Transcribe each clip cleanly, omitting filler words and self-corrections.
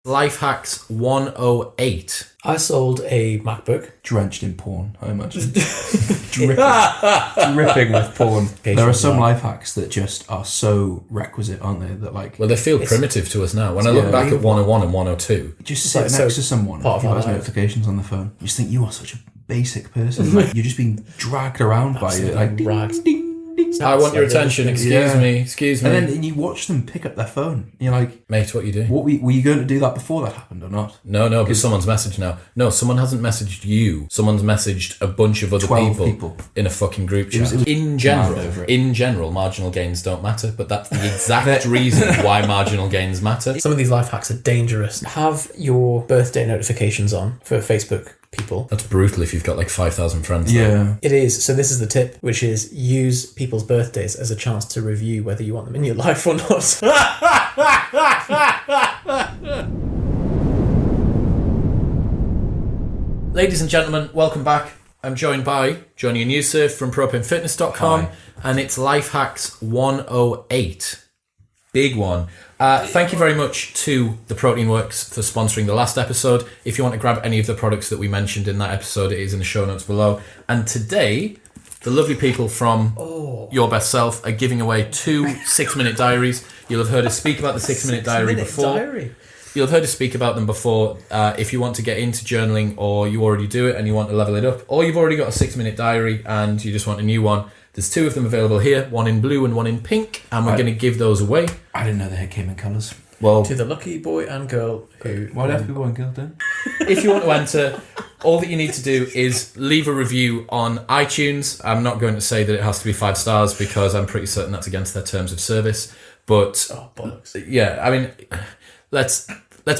Life Hacks 108. I sold a MacBook. Drenched in porn, I imagine. dripping with porn. There are some life hacks that just are so requisite, aren't they? That well, they feel primitive to us now. When I look back at 101 and 102, just sit next to someone who has notifications on the phone. You just think you are such a basic person. Like, you're just being dragged around by it. Like, ding, ding, ding. I want your attention. Excuse me. And then you watch them pick up their phone. And you're like, mate, what are you doing? Were you going to do that before that happened or not? No, because someone's messaged now. No, someone hasn't messaged you. Someone's messaged a bunch of other people in a fucking group chat. In general, marginal gains don't matter, but that's the exact reason why marginal gains matter. Some of these life hacks are dangerous. Have your birthday notifications on for Facebook people. That's brutal if you've got like 5,000 friends. Yeah. It is. So this is the tip, which is use people's birthdays as a chance to review whether you want them in your life or not. Ladies and gentlemen, welcome back. I'm joined by Johnny and Yusuf from propanefitness.com. Hi. And it's Life Hacks 108. Big one. Thank you very much to the Protein Works for sponsoring the last episode. If you want to grab any of the products that we mentioned in that episode, it is in the show notes below. And today, the lovely people from Your Best Self are giving away 2 6-minute diaries. You'll have heard us speak about the 6-minute diary before. You'll have heard us speak about them before. If you want to get into journaling, or you already do it and you want to level it up, or you've already got a 6-minute diary and you just want a new one, there's 2 of them available here, one in blue and one in pink, and we're going to give those away. I didn't know they came in colours. Well, to the lucky boy and girl who... Why do I have to be boy and girl then? If you want to enter, all that you need to do is leave a review on iTunes. I'm not going to say that it has to be 5 stars because I'm pretty certain that's against their terms of service. But bollocks. Yeah, I mean, let's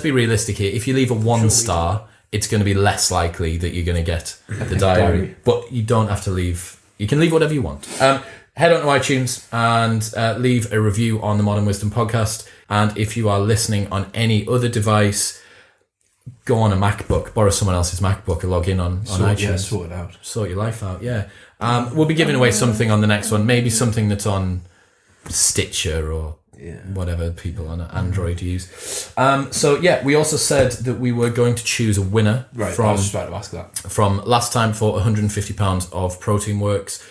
be realistic here. If you leave a 1 star, it's going to be less likely that you're going to get the diary. But you don't have to leave. You can leave whatever you want. Head on to iTunes and leave a review on the Modern Wisdom podcast. And if you are listening on any other device, go on a MacBook, borrow someone else's MacBook and log in on iTunes. Yeah, sort it out. Sort your life out, yeah. We'll be giving away something on the next one, maybe something that's on Stitcher or whatever people on Android use. We also said that we were going to choose a winner from, I was just about to ask that. From last time for £150 of Protein Works.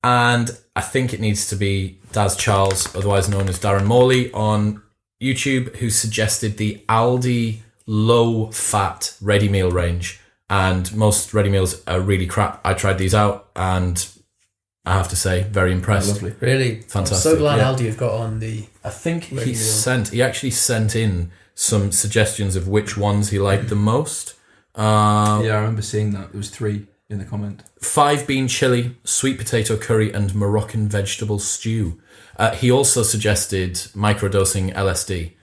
And I think it needs to be Daz Charles, otherwise known as Darren Morley, on YouTube, who suggested the Aldi low-fat ready meal range. And most ready meals are really crap. I tried these out and I have to say, very impressed. Lovely. Really? Fantastic. I'm so glad Aldi have got on the... I think he actually sent in some suggestions of which ones he liked the most. I remember seeing that. There was 3 in the comment. 5-bean chili, sweet potato curry, and Moroccan vegetable stew. He also suggested microdosing LSD,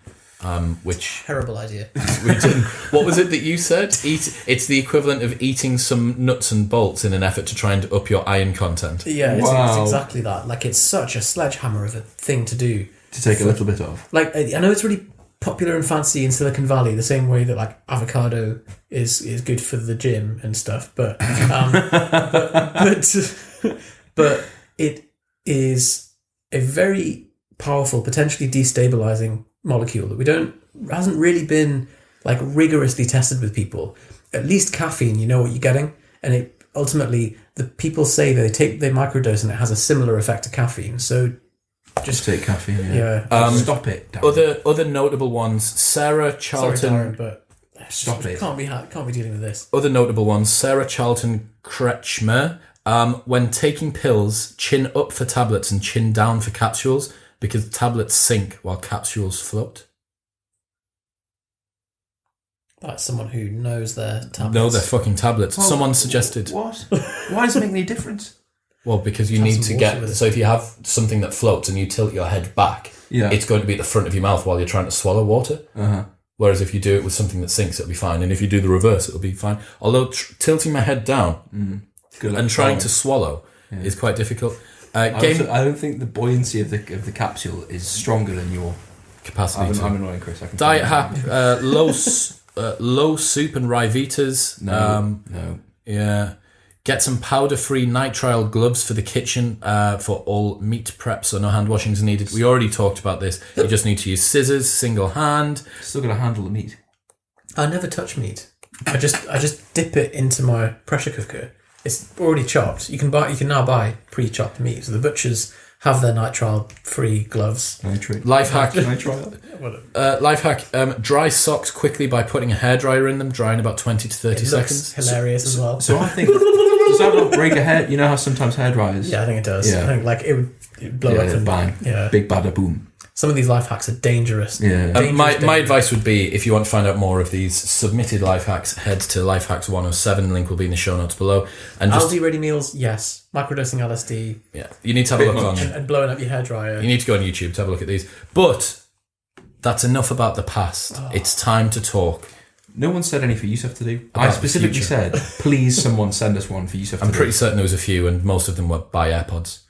which... Terrible idea. We didn't. What was it that you said? It's the equivalent of eating some nuts and bolts in an effort to try and up your iron content. Yeah, it's exactly that. Like, it's such a sledgehammer of a thing to do. To take a little bit of. Like, I know it's really popular and fancy in Silicon Valley, the same way that, like, avocado is good for the gym and stuff, but it is a very powerful, potentially destabilizing molecule that hasn't really been like rigorously tested with people. At least caffeine, you know what you're getting, and it ultimately the people say they microdose and it has a similar effect to caffeine. So just take caffeine. Yeah. Stop it. Other notable ones: Sarah Charlton. Sorry, Darren, but stop it. Can't be dealing with this. Other notable ones: Sarah Charlton Kretschmer. When taking pills, chin up for tablets and chin down for capsules, because tablets sink while capsules float. That's someone who knows their tablets. Know their fucking tablets. Well, someone suggested... What? Why does it make any difference? Well, because you need to get... So if you have something that floats and you tilt your head back, it's going to be at the front of your mouth while you're trying to swallow water. Uh-huh. Whereas if you do it with something that sinks, it'll be fine. And if you do the reverse, it'll be fine. Although tilting my head down and trying to swallow is quite difficult. I don't think the buoyancy of the capsule is stronger than your capacity. I'm annoying, Chris. Diet hack, low soup and rye vitas. No. Yeah. Get some powder-free nitrile gloves for the kitchen for all meat prep, so no hand washing is needed. We already talked about this. You just need to use scissors, single hand. Still got to handle the meat. I never touch meat. I just dip it into my pressure cooker. It's already chopped. You can now buy pre-chopped meat. So the butchers have their nitrile-free gloves. Life hack. Life hack. Dry socks quickly by putting a hairdryer in them. Dry in about 20 to 30 seconds. Hilarious as well. So I think, does that not break a hair? You know how sometimes hairdryers? Yeah, I think it does. Yeah. I think like it would blow up and bang. Yeah. Big bada boom. Some of these life hacks are dangerous. Yeah. My advice would be, if you want to find out more of these submitted life hacks, head to Lifehacks 107. Link will be in the show notes below. And just Aldi ready meals, yes. Microdosing LSD. Yeah, you need to have a look on. And blowing up your hairdryer. You need to go on YouTube to have a look at these. But that's enough about the past. It's time to talk. No one said any for Yusuf to do. I specifically said, please someone send us one for Yusuf to do. I'm pretty certain there was a few, and most of them were buy AirPods.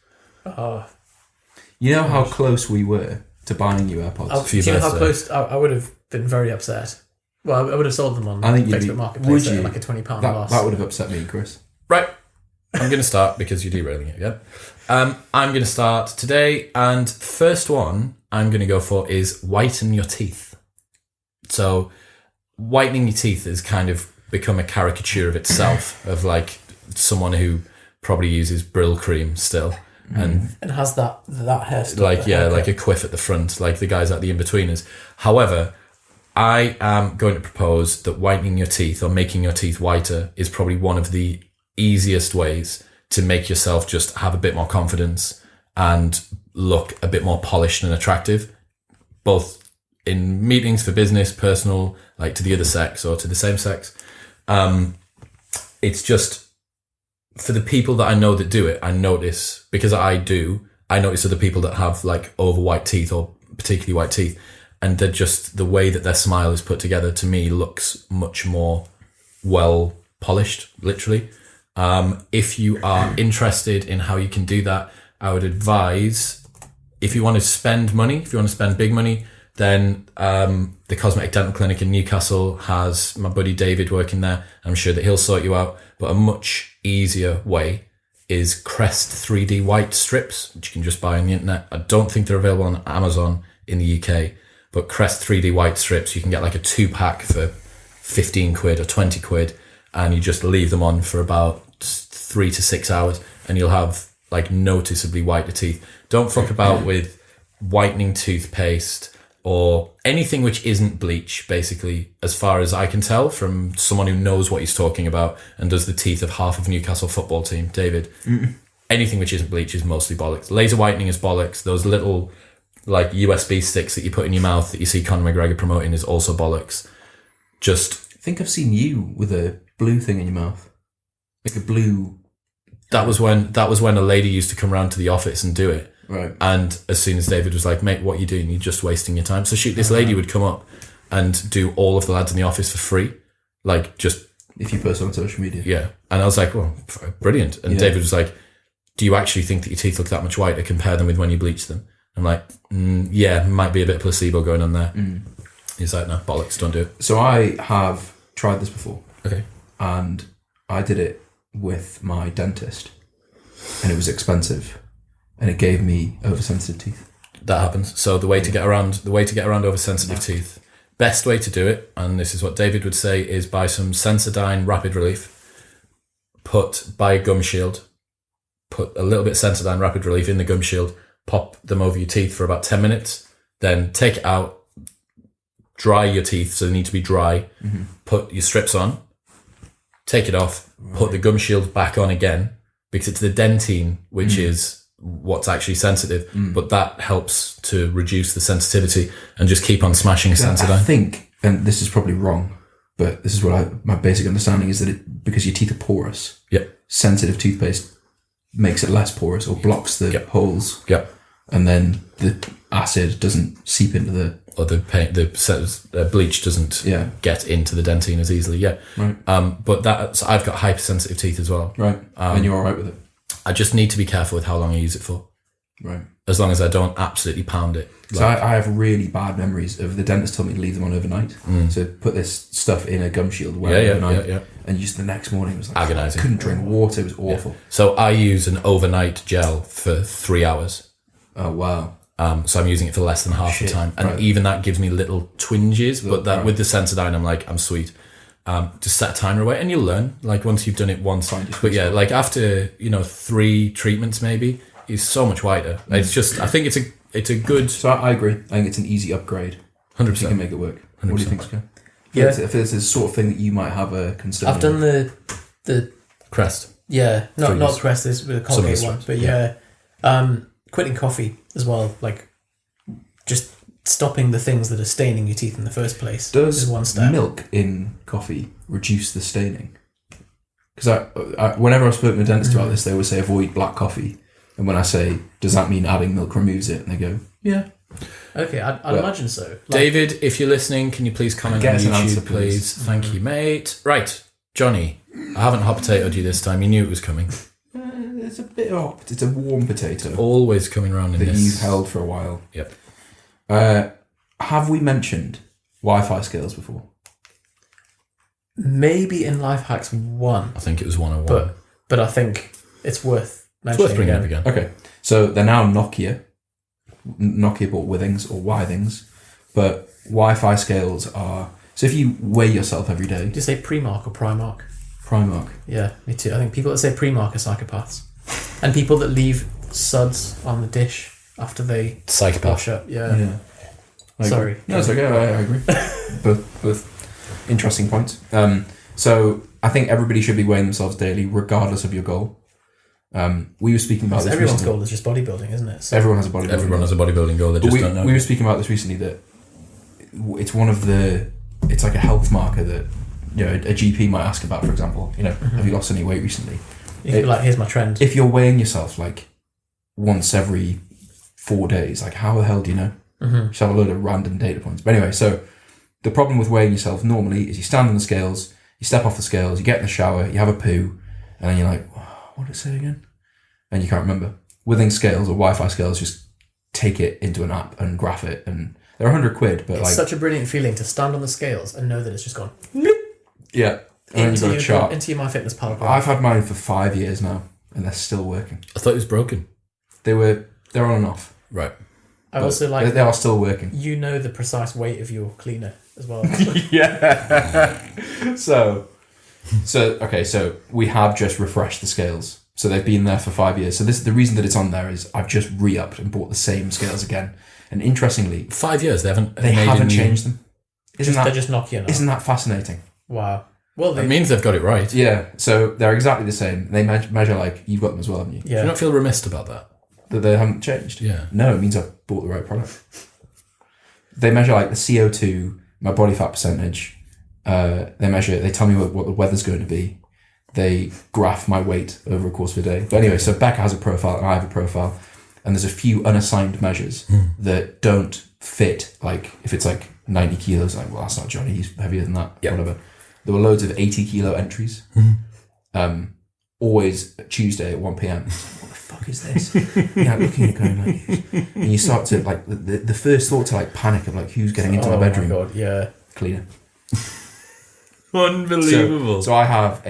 You know how close we were to buying you AirPods? Do you know how close? I would have been very upset. Well, I would have sold them on Facebook Marketplace at like a £20 loss. That would have upset me, Chris. Right. I'm going to start because you're derailing it again. I'm going to start today, and first one I'm going to go for is whiten your teeth. So whitening your teeth has kind of become a caricature of itself, of like someone who probably uses Brill cream still. And has that hairstyle. Like a quiff at the front, like the guys at the in-betweeners. However, I am going to propose that whitening your teeth or making your teeth whiter is probably one of the easiest ways to make yourself just have a bit more confidence and look a bit more polished and attractive, both in meetings for business, personal, like to the other sex or to the same sex. It's just, for the people that I know that do it, I notice, because I notice other people that have like over white teeth or particularly white teeth, and they're just, the way that their smile is put together to me looks much more well polished, literally. If you are interested in how you can do that, I would advise, if you want to spend money, if you want to spend big money, then the Cosmetic Dental Clinic in Newcastle has my buddy David working there. I'm sure that he'll sort you out. But a much easier way is Crest 3D white strips, which you can just buy on the internet. I don't think they're available on Amazon in the UK, but Crest 3D white strips, you can get like a 2-pack for 15 quid or 20 quid, and you just leave them on for about 3 to 6 hours, and you'll have like noticeably whiter teeth. Don't fuck about with whitening toothpaste or anything which isn't bleach, basically, as far as I can tell from someone who knows what he's talking about and does the teeth of half of Newcastle football team, David. Anything which isn't bleach is mostly bollocks. Laser whitening is bollocks. Those little like USB sticks that you put in your mouth that you see Conor McGregor promoting is also bollocks. Just I think I've seen you with a blue thing in your mouth. Like a blue... That was when a lady used to come round to the office and do it. Right. And as soon as David was like, mate, what are you doing? You're just wasting your time. So this lady would come up and do all of the lads in the office for free. Like, just... If you post on social media. Yeah. And I was like, well, brilliant. And David was like, do you actually think that your teeth look that much whiter? Compare them with when you bleach them. I'm like, yeah, might be a bit of placebo going on there. He's like, no, bollocks, don't do it. So I have tried this before. Okay. And I did it with my dentist. And it was expensive. And it gave me oversensitive teeth. That happens. So the way to get around oversensitive teeth, best way to do it, and this is what David would say, is buy some Sensodyne Rapid Relief. Buy a gum shield. Put a little bit of Sensodyne Rapid Relief in the gum shield. Pop them over your teeth for about 10 minutes. Then take it out. Dry your teeth, so they need to be dry. Put your strips on. Take it off. Put the gum shield back on again, because it's the dentine which is what's actually sensitive, but that helps to reduce the sensitivity, and just keep on smashing Sensodyne. I think, and this is probably wrong, but this is what my basic understanding is, that because your teeth are porous, sensitive toothpaste makes it less porous or blocks the holes, and then the acid doesn't seep into the... Or the bleach doesn't get into the dentine as easily, Right. But I've got hypersensitive teeth as well. Right. And you're all right with it? I just need to be careful with how long I use it for. Right. as long as I don't absolutely pound it. So I have really bad memories of the dentist told me to leave them on overnight. So put this stuff in a gum shield, wear it overnight, and just the next morning it was like agonising. I couldn't drink water. It was awful. So I use an overnight gel for 3 hours. Oh wow! So I'm using it for less than half the time, and even that gives me little twinges. But that with the Sensodyne, I'm like, I'm sweet. Just set a timer away, and you'll learn. Like once you've done it once, but yeah, like after 3 treatments, maybe it's so much whiter. It's just, I think it's a good. So I agree. I think it's an easy upgrade. 100%. You can make it work. 100%. What do you think, Scott? Yeah, if it's the sort of thing that you might have a concern. I've done the Crest. Yeah, not Crest. This with the Colgate one, but quitting coffee as well. Like just stopping the things that are staining your teeth in the first place. Does is one step. Milk in coffee reduce the staining? Because I whenever I've spoken to dentists about this, they always say avoid black coffee. And when I say, does that mean adding milk removes it? And they go, yeah. Okay, I'd imagine so. Like, David, if you're listening, can you please comment on YouTube, answer, please? Thank you, mate. Right, Johnny, I haven't hot potatoed you this time. You knew it was coming. It's a bit hot. It's a warm potato. Always coming around in that this. You've held for a while. Yep. Have we mentioned Wi-Fi scales before? Maybe in Life Hacks 1. I think it was 101. But I think it's worth it's worth bringing up again. Okay, so they're now Nokia. Nokia bought Withings or Withings, but Wi-Fi scales are. So if you weigh yourself every day, do you say PREEmark or PREEmark? PREEmark. Yeah, me too. I think people that say PREEmark are psychopaths, and people that leave suds on the dish after they wash up. Yeah. Sorry. No, it's okay. I agree. both interesting points. So I think everybody should be weighing themselves daily, regardless of your goal. We were speaking about this everyone's recently. goal is just bodybuilding, isn't it? So everyone has a bodybuilding goal. They just don't know. We were speaking about this recently that it's one of the. It's like a health marker that a GP might ask about. For example, have you lost any weight recently? You can be like, here's my trend. If you're weighing yourself like once every 4 days, like how the hell do you know? Just have a load of random data points. But anyway, so the problem with weighing yourself normally is you stand on the scales, you step off the scales, you get in the shower, you have a poo, and then you're like, what did it say again? And you can't remember. Withing scales or Wi-Fi scales just take it into an app and graph it, and they're £100, but it's such a brilliant feeling to stand on the scales and know that it's just gone. Yeah, and then you've got a chart. Into your MyFitnessPal. I've had mine for 5 years now, and they're still working. I thought it was broken. They're on and off. Right. I also like they are still working. You know the precise weight of your cleaner as well. Yeah. So we have just refreshed the scales. So they've been there for 5 years. So the reason that it's on there is I've just re-upped and bought the same scales again. And interestingly, 5 years they haven't changed them. They're just Nokia now. Isn't that fascinating? Wow. Well, it means they've got it right. Yeah. So they're exactly the same. They measure like you've got them as well, haven't you? Yeah. Do you not feel remiss about that? That they haven't changed? Yeah. No, it means I've bought the right product. They measure like the CO2, my body fat percentage. They tell me what the weather's going to be. They graph my weight over a course of a day. But anyway, so Becca has a profile and I have a profile, and there's a few unassigned measures that don't fit. Like if it's like 90 kilos, like, well, that's not Johnny, he's heavier than that, whatever. There were loads of 80 kilo entries. Always Tuesday at 1 p.m. What the fuck is this? Yeah, looking at it going like, and you start to like the first thought to like panic of like who's getting into my bedroom. Oh my god, yeah. Cleaner. Unbelievable. So I have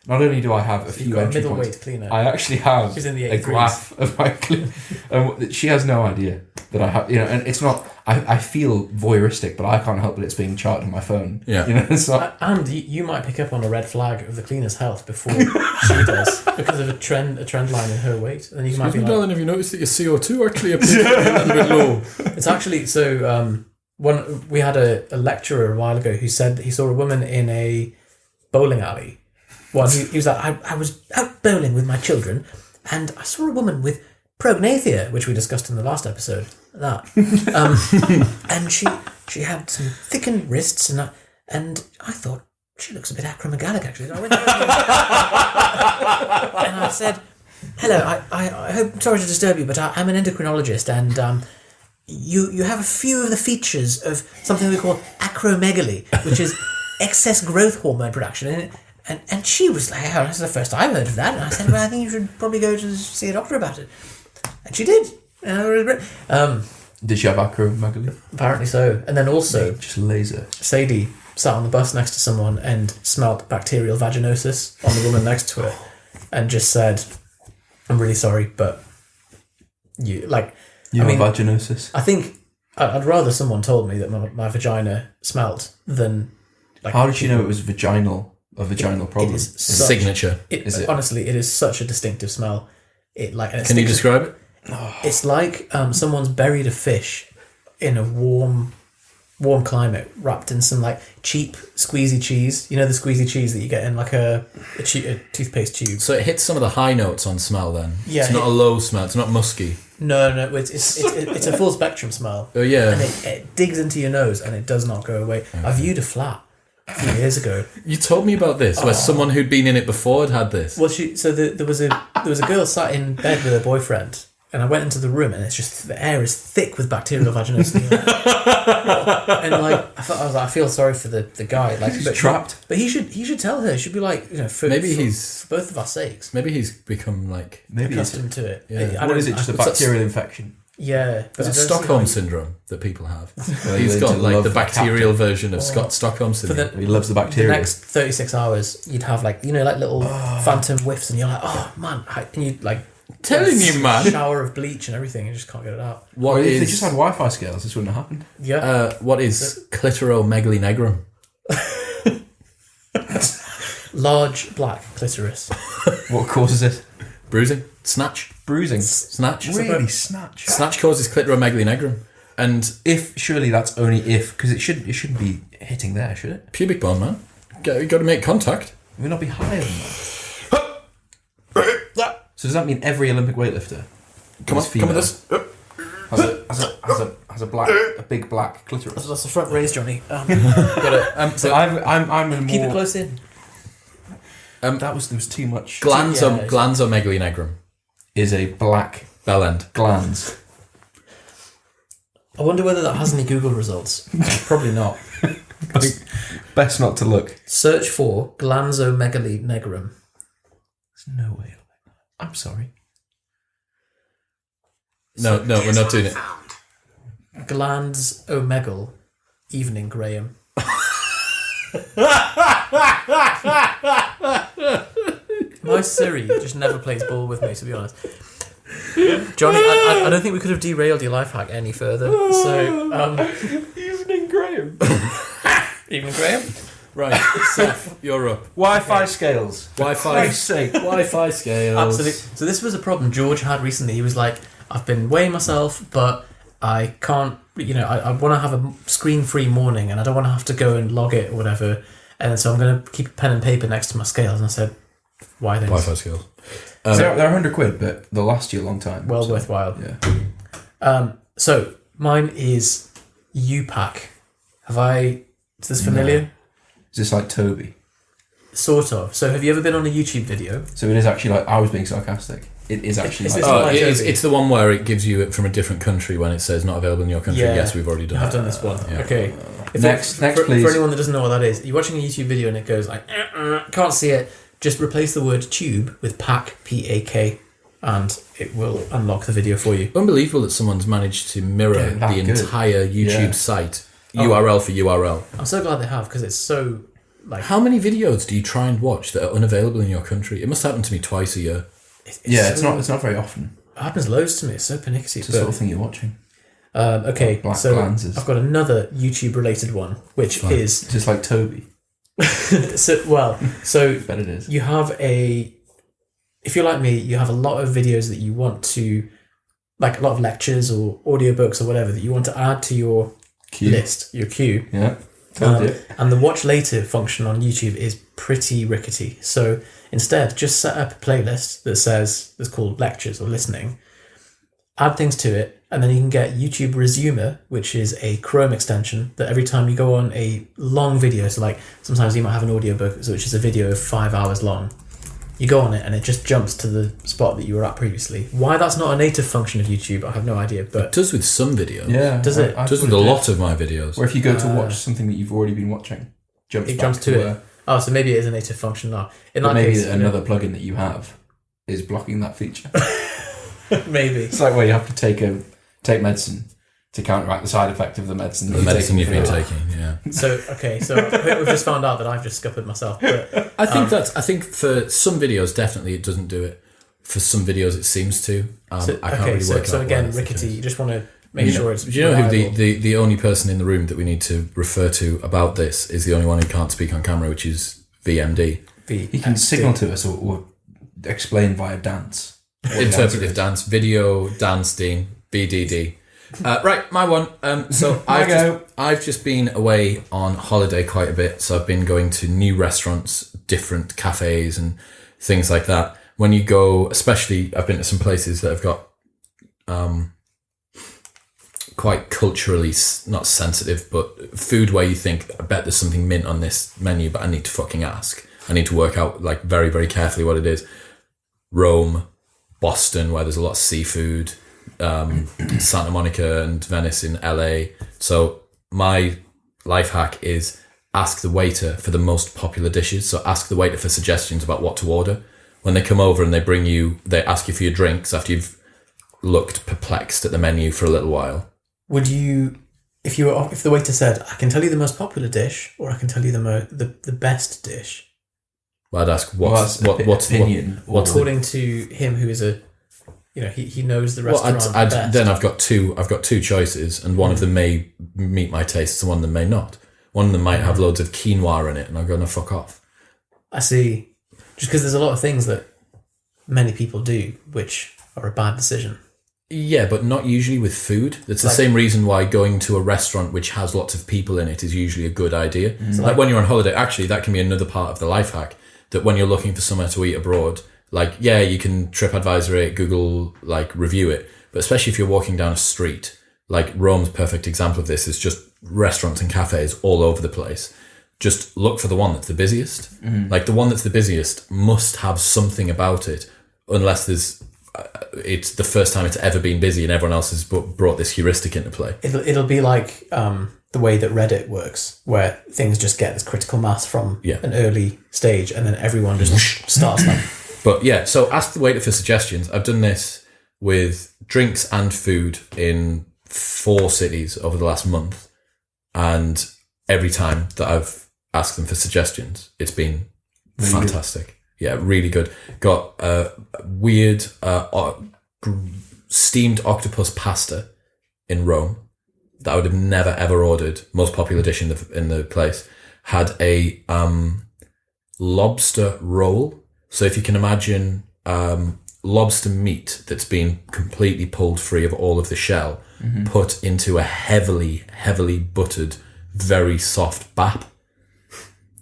not only do I have a few entry middleweight points, cleaner. I actually have She's in the a 83s. graph of my cleaner. And she has no idea that I have, and it's not, I feel voyeuristic, but I can't help it. It's being charted on my phone. Yeah. It's not. And you might pick up on a red flag of the cleaner's health before she does because of a trend line in her weight. And you might be like, darling, have you noticed that your CO2 actually appears a little bit low? It's actually, so we had a lecturer a while ago who said that he saw a woman in a bowling alley. Well, he was like, I was out bowling with my children and I saw a woman with prognathia, which we discussed in the last episode. And she had some thickened wrists and I thought, she looks a bit acromegalic actually. So I went over and I said, hello, I hope, sorry to disturb you, but I'm an endocrinologist and you have a few of the features of something we call acromegaly, which is excess growth hormone production. And she was like, this is the first I've heard of that. And I said, well, I think you should probably go to see a doctor about it. And she did. Did she have acromegaly? Apparently so. And then also, Just laser. Sadie sat on the bus next to someone and smelt bacterial vaginosis on the woman next to her and just said, I'm really sorry, but you have vaginosis. I think I'd rather someone told me that my vagina smelt than... How did she know it was a vaginal problem? It is signature. Is it? Honestly, it is such a distinctive smell. Can you describe it? It's like someone's buried a fish in a warm climate, wrapped in some like cheap squeezy cheese. You know the squeezy cheese that you get in like a toothpaste tube. So it hits some of the high notes on smell. Then Yeah, it's not a low smell. It's not musky. No, it's a full spectrum smell. Oh yeah, and it digs into your nose and it does not go away. I viewed a flat a few years ago. You told me about this, where someone who'd been in it before had this. Well, there was a girl sat in bed with her boyfriend, and I went into the room, and it's just the air is thick with bacterial vaginosis. And like I feel sorry for the guy. Like he's trapped. But he should tell her. He should be like, for both of our sakes. Maybe he's become like accustomed to it. Yeah. What is it? Just a bacterial infection. Yeah, but it's Stockholm syndrome that people have. He's got like the bacterial version of Stockholm syndrome. He loves the bacteria. The next 36 hours, you'd have like little phantom whiffs, and you're like, oh man, and you'd like telling you, man, shower of bleach and everything, and you just can't get it out. If they just had Wi-Fi scales, this wouldn't have happened. Yeah. What is clitoromegaly negrum? Large black clitoris. What causes it? Bruising. Bruising. Snatch. Really? Snatch. Snatch causes clitoromegaly negrum. And surely that's only if, because it shouldn't be hitting there, should it? Pubic bone, man. You got to make contact. It would not be higher than that. So does that mean every Olympic weightlifter? Come with us. Has a big black clitoris. That's the front raise, Johnny. So I'm keep it close in. There was too much. Glanzomegaly negrum is a black bell end glans. I wonder whether that has any Google results. Probably not. Best not to look. Search for glanzomegaly negrum. There's no way. I'm sorry. No, we're not doing it. Glandsomegal evening Graham. My Siri just never plays ball with me, to be honest. Johnny, I don't think we could have derailed your life hack any further. So, Evening Graham. Evening Graham. Right, Seth, you're up. Wi-Fi scales. Wi-Fi scales. Absolutely. So this was a problem George had recently. He was like, I've been weighing myself, but I can't, I want to have a screen-free morning and I don't want to have to go and log it or whatever. And so I'm going to keep a pen and paper next to my scales. And I said, why then? Wi-Fi scales. They're £100, but they'll last you a long time. Well worthwhile. Yeah. So mine is UPAC. Is this familiar? No. Is this like Toby? Sort of. So have you ever been on a YouTube video? So it is actually like, I was being sarcastic. It is actually it's the one where it gives you it from a different country when it says not available in your country. Yeah. Yes, we've already done I've done this one. Yeah. Okay. Next, please. For anyone that doesn't know what that is, you're watching a YouTube video and it goes like, can't see it. Just replace the word tube with pack, P-A-K, and it will unlock the video for you. Unbelievable that someone's managed to mirror the entire YouTube site, URL for URL. I'm so glad they have, because it's so... How many videos do you try and watch that are unavailable in your country? It must happen to me twice a year. It's not very often. It happens loads to me. It's so pernickety. It's the sort of thing you're watching. Okay, so glances. I've got another YouTube-related one, which is... Just like Toby. So Bet it is. You have if you're like me, you have a lot of videos that you want to, like a lot of lectures or audiobooks or whatever that you want to add to your list, your queue. Yeah. And the watch later function on YouTube is pretty rickety. So instead, just set up a playlist that's called lectures or listening, add things to it, and then you can get YouTube Resumer, which is a Chrome extension that every time you go on a long video, so like sometimes you might have an audiobook, which is a video of 5 hours long, you go on it and it just jumps to the spot that you were at previously. Why that's not a native function of YouTube, I have no idea. But it does with some videos. Yeah. Does it? It does with a lot of my videos. Or if you go to watch something that you've already been watching, it jumps to it. Oh, so maybe it is a native function now. In that maybe case, another plugin that you have is blocking that feature. Maybe. It's like where you have to take medicine to counteract the side effect of the medicine. The medicine you've been taking, yeah. So I think we've just found out that I've just scuppered myself. But I think for some videos, definitely it doesn't do it. For some videos, it seems to. I can't really work out. So again, why that's the rickety. case. You just want to make sure it's. Do you know who reliable. the only person in the room that we need to refer to about this is the only one who can't speak on camera, which is VMD. He can signal to us or explain via dance. Interpretive dance, video dance, Dean, BDD. Right, my one. So I've just been away on holiday quite a bit. So I've been going to new restaurants, different cafes, and things like that. When you go, especially, I've been to some places that have got quite culturally not sensitive, but food where you think, I bet there's something mint on this menu, but I need to fucking ask. I need to work out like very, very carefully what it is. Rome, Boston, where there's a lot of seafood. Santa Monica and Venice in LA. So my life hack is ask the waiter for the most popular dishes. So ask the waiter for suggestions about what to order. When they come over and they ask you for your drinks after you've looked perplexed at the menu for a little while. Would you, if the waiter said, I can tell you the most popular dish, or I can tell you the best dish? Well, I'd ask what's opinion. According to him, who is he knows the restaurant best. Then I've got two choices, and one of them may meet my tastes, and one of them may not. One of them might have loads of quinoa in it, and I'm going to fuck off. I see. Just because there's a lot of things that many people do which are a bad decision. Yeah, but not usually with food. That's the same reason why going to a restaurant which has lots of people in it is usually a good idea. So like when you're on holiday, actually, that can be another part of the life hack, that when you're looking for somewhere to eat abroad, like, yeah, you can TripAdvisor it, Google, like, review it. But especially if you're walking down a street, like Rome's perfect example of this is just restaurants and cafes all over the place. Just look for the one that's the busiest. Mm-hmm. Like, the one that's the busiest must have something about it, unless it's the first time it's ever been busy and everyone else has brought this heuristic into play. It'll be like the way that Reddit works, where things just get this critical mass from an early stage, and then everyone just starts like... But yeah, so ask the waiter for suggestions. I've done this with drinks and food in 4 cities over the last month. And every time that I've asked them for suggestions, it's been really fantastic. Good. Yeah, really good. Got weird steamed octopus pasta in Rome that I would have never ever ordered. Most popular dish in the place. Had a lobster roll. So if you can imagine lobster meat that's been completely pulled free of all of the shell, put into a heavily, heavily buttered, very soft bap.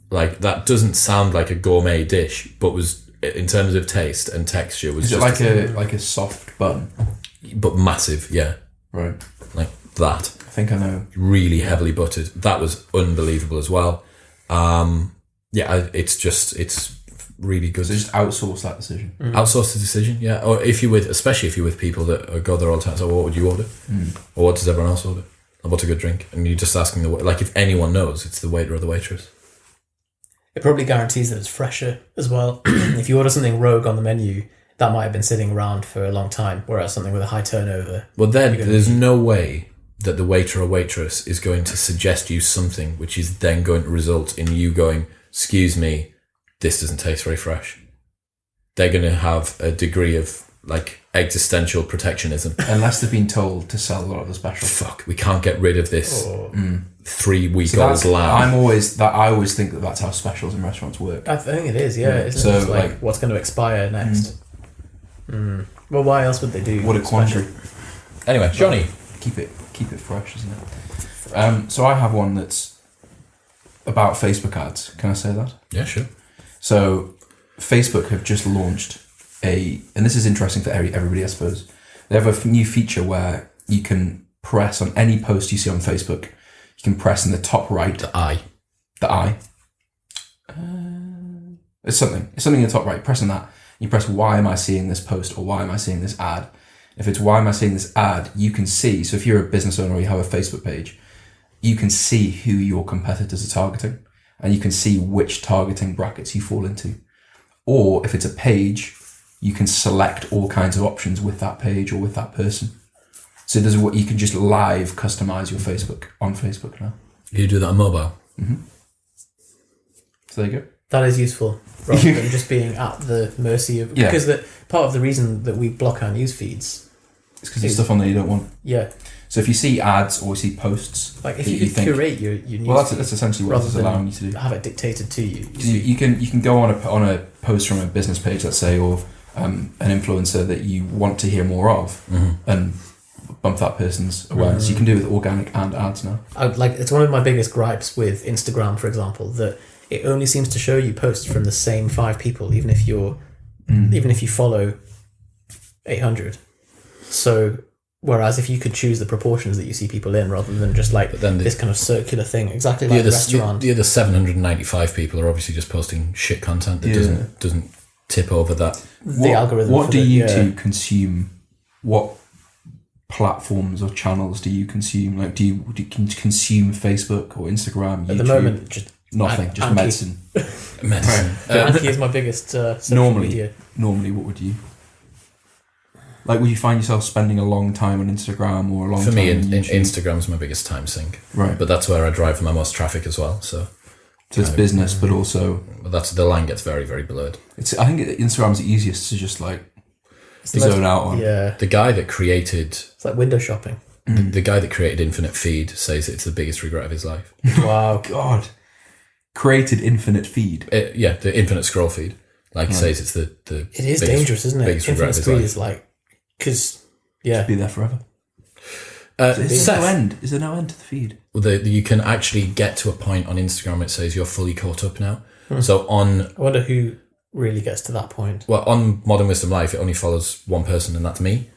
Like, that doesn't sound like a gourmet dish, but was, in terms of taste and texture, was just like a soft bun, but massive, yeah, right, like that. I think I know. Really heavily buttered. That was unbelievable as well. It's really good. So just outsource that decision. Outsource the decision, yeah. Or especially if you're with people that go there all the time. So, what would you order? Or what does everyone else order? Or what's a good drink? And you're just asking like, if anyone knows, it's the waiter or the waitress. It probably guarantees that it's fresher as well. If you order something rogue on the menu, that might have been sitting around for a long time, whereas something with a high turnover... Well, then there's no way that the waiter or waitress is going to suggest you something which is then going to result in you going, excuse me, this doesn't taste very fresh. They're going to have a degree of, like, existential protectionism. Unless they've been told to sell a lot of the specials. Fuck, we can't get rid of this 3-week-old lamb. I always think that that's how specials in restaurants work. I think it is, yeah. Isn't it just like what's going to expire next? Well, why else would they do? What a quandary. Anyway, Johnny, keep it fresh, isn't it? So I have one that's about Facebook ads. Can I say that? Yeah, sure. So Facebook have just launched and this is interesting for everybody, I suppose. They have a new feature where you can press on any post you see on Facebook. You can press in the top right. The I. It's something in the top right. Press on that. You press, why am I seeing this post, or why am I seeing this ad? If it's why am I seeing this ad, you can see. So if you're a business owner or you have a Facebook page, you can see who your competitors are targeting, and you can see which targeting brackets you fall into. Or if it's a page, you can select all kinds of options with that page or with that person. So there's what you can just live customize your Facebook on Facebook now. You do that on mobile. Mm-hmm. So there you go. That is useful, rather than just being at the mercy of... Yeah. Because part of the reason that we block our news feeds... It's because there's stuff on there you don't want. Yeah. So if you see ads or you see posts... Like if you could curate your news well, feed, that's essentially what it's allowing you to do. have it dictated to you. You can go on a post from a business page, let's say, or an influencer that you want to hear more of, and bump that person's awareness. You can do it with organic and ads now. It's one of my biggest gripes with Instagram, for example, that it only seems to show you posts from the same 5 people, even if you follow 800. So whereas if you could choose the proportions that you see people in, rather than just this kind of circular thing, exactly like the restaurant. The other 795 people are obviously just posting shit content that doesn't tip over that. The algorithm. What do you two consume? What platforms or channels do you consume? Like, do you consume Facebook or Instagram, YouTube? At the moment, just nothing, just medicine. Medicine. Anki is my biggest social media. Normally, what would you? Like, would you find yourself spending a long time on Instagram or a long time on YouTube? Instagram's my biggest time sink. Right. But that's where I drive my most traffic as well. So it's business, but also... But the line gets very, very blurred. I think Instagram's the easiest to just, zone out on. Yeah. The guy that created... It's like window shopping. The guy that created Infinite Feed says it's the biggest regret of his life. Wow. God. Created Infinite Feed. The Infinite Scroll Feed. Says it's the It is dangerous, isn't it? Infinite Feed is because, Just be there forever. Is there no end to the feed? Well, you can actually get to a point on Instagram. It says you're fully caught up now. So I wonder who really gets to that point. Well, on Modern Wisdom Life, it only follows one person, and that's me.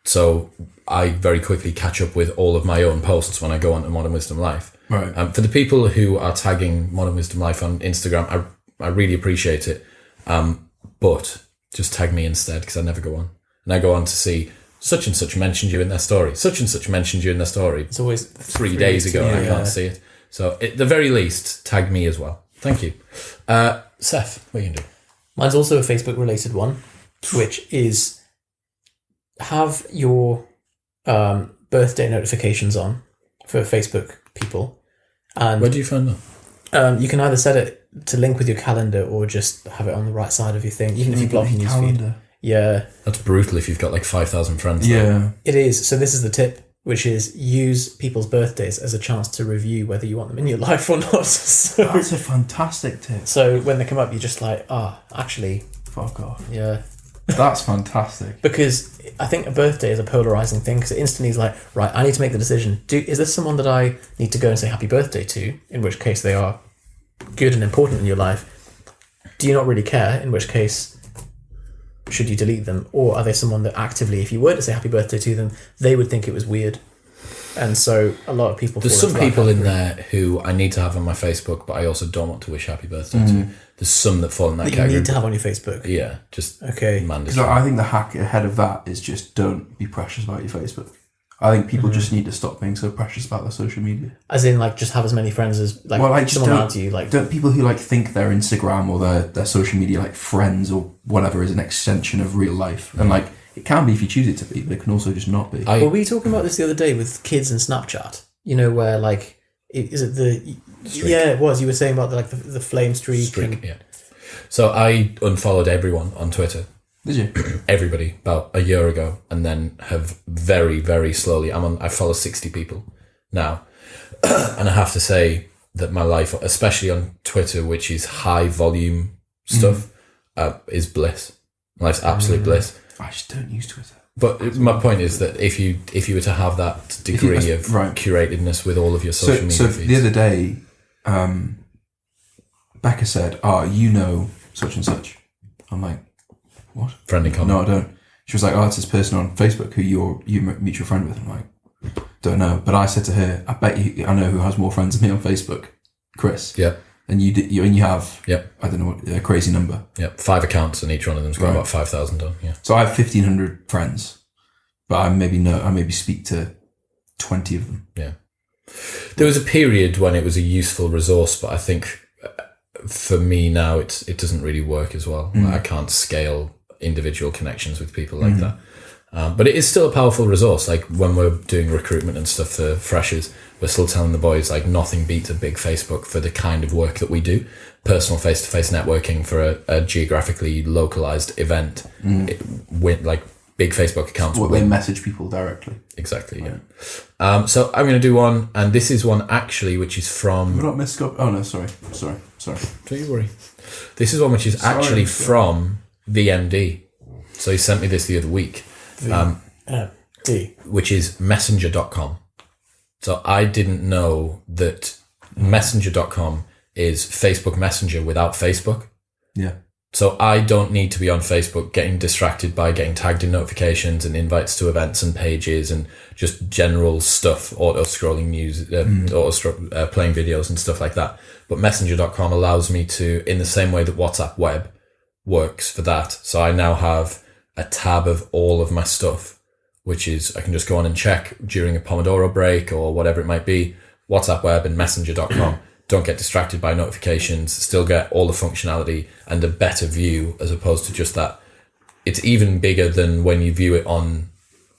So I very quickly catch up with all of my own posts when I go on to Modern Wisdom Life. Right. For the people who are tagging Modern Wisdom Life on Instagram, I really appreciate it. But just tag me instead, because I never go on. And I go on to see such and such mentioned you in their story. Such and such mentioned you in their story. It's always 3 days ago, and I can't see it. So at the very least, tag me as well. Thank you. Seth, what are you going to do? Mine's also a Facebook-related one, which is have your birthday notifications on for Facebook people. And where do you find that? You can either set it to link with your calendar or just have it on the right side of your thing, even if you block your newsfeed. Yeah. That's brutal if you've got 5,000 friends. Yeah. It is. So this is the tip, which is use people's birthdays as a chance to review whether you want them in your life or not. So, that's a fantastic tip. So when they come up, you're just like, actually. Fuck off. Yeah. That's fantastic. Because I think a birthday is a polarizing thing, because it instantly is like, right, I need to make the decision. Is this someone that I need to go and say happy birthday to, in which case they are good and important in your life? Do you not really care, in which case should you delete them? Or are they someone that actively, if you were to say happy birthday to them, they would think it was weird? And so a lot of people... There's some people in there who I need to have on my Facebook, but I also don't want to wish happy birthday to. There's some that fall in that category. You need to have on your Facebook? Yeah, just mandatory. Because I think the hack ahead of that is just don't be precious about your Facebook. I think people just need to stop being so precious about their social media. As in, just have as many friends as someone around you. Don't people who think their Instagram or their social media friends or whatever is an extension of real life, and it can be if you choose it to be, but it can also just not be. Were we talking about this the other day with kids and Snapchat? You know, where is it the streak? Yeah, it was. You were saying about the flame streak. Yeah. So I unfollowed everyone on Twitter. Did you? Everybody about a year ago, and then have very, very slowly. I follow 60 people now, and I have to say that my life, especially on Twitter, which is high volume stuff, is bliss. Life's absolute bliss. I just don't use Twitter. But my point is that if you were to have that degree of curatedness with all of your social media feeds. The other day, Becca said, such and such. I'm like, what? Friendly comment. No, I don't. She was like, it's this person on Facebook who you're mutual friend with. I'm like, don't know. But I said to her, I bet I know who has more friends than me on Facebook. Chris. Yeah. And you have, I don't know what, a crazy number. Yeah, 5 accounts, and each one of them's got about 5,000 on. Yeah. So I have 1,500 friends, but I maybe speak to 20 of them. Yeah. There was a period when it was a useful resource, but I think for me now it doesn't really work as well. I can't scale individual connections with people like that. But it is still a powerful resource. Like when we're doing recruitment and stuff for freshers, we're still telling the boys like nothing beats a big Facebook for the kind of work that we do. Personal face-to-face networking for a geographically localized event with like big Facebook accounts. What they message people directly. Exactly, yeah. So I'm going to do one, and this is one actually which is from... We're not missed. Oh no, sorry. Don't you worry. This is one which is actually from VMD. So he sent me this the other week. Which is messenger.com. So I didn't know that messenger.com is Facebook Messenger without Facebook. Yeah. So I don't need to be on Facebook getting distracted by getting tagged in notifications and invites to events and pages and just general stuff, auto-scrolling news, playing videos and stuff like that. But messenger.com allows me to, in the same way that WhatsApp Web works for that. So I now have a tab of all of my stuff, which is I can just go on and check during a Pomodoro break or whatever it might be. WhatsApp Web and messenger.com. Don't get distracted by notifications, still get all the functionality and a better view as opposed to just that. It's even bigger than when you view it on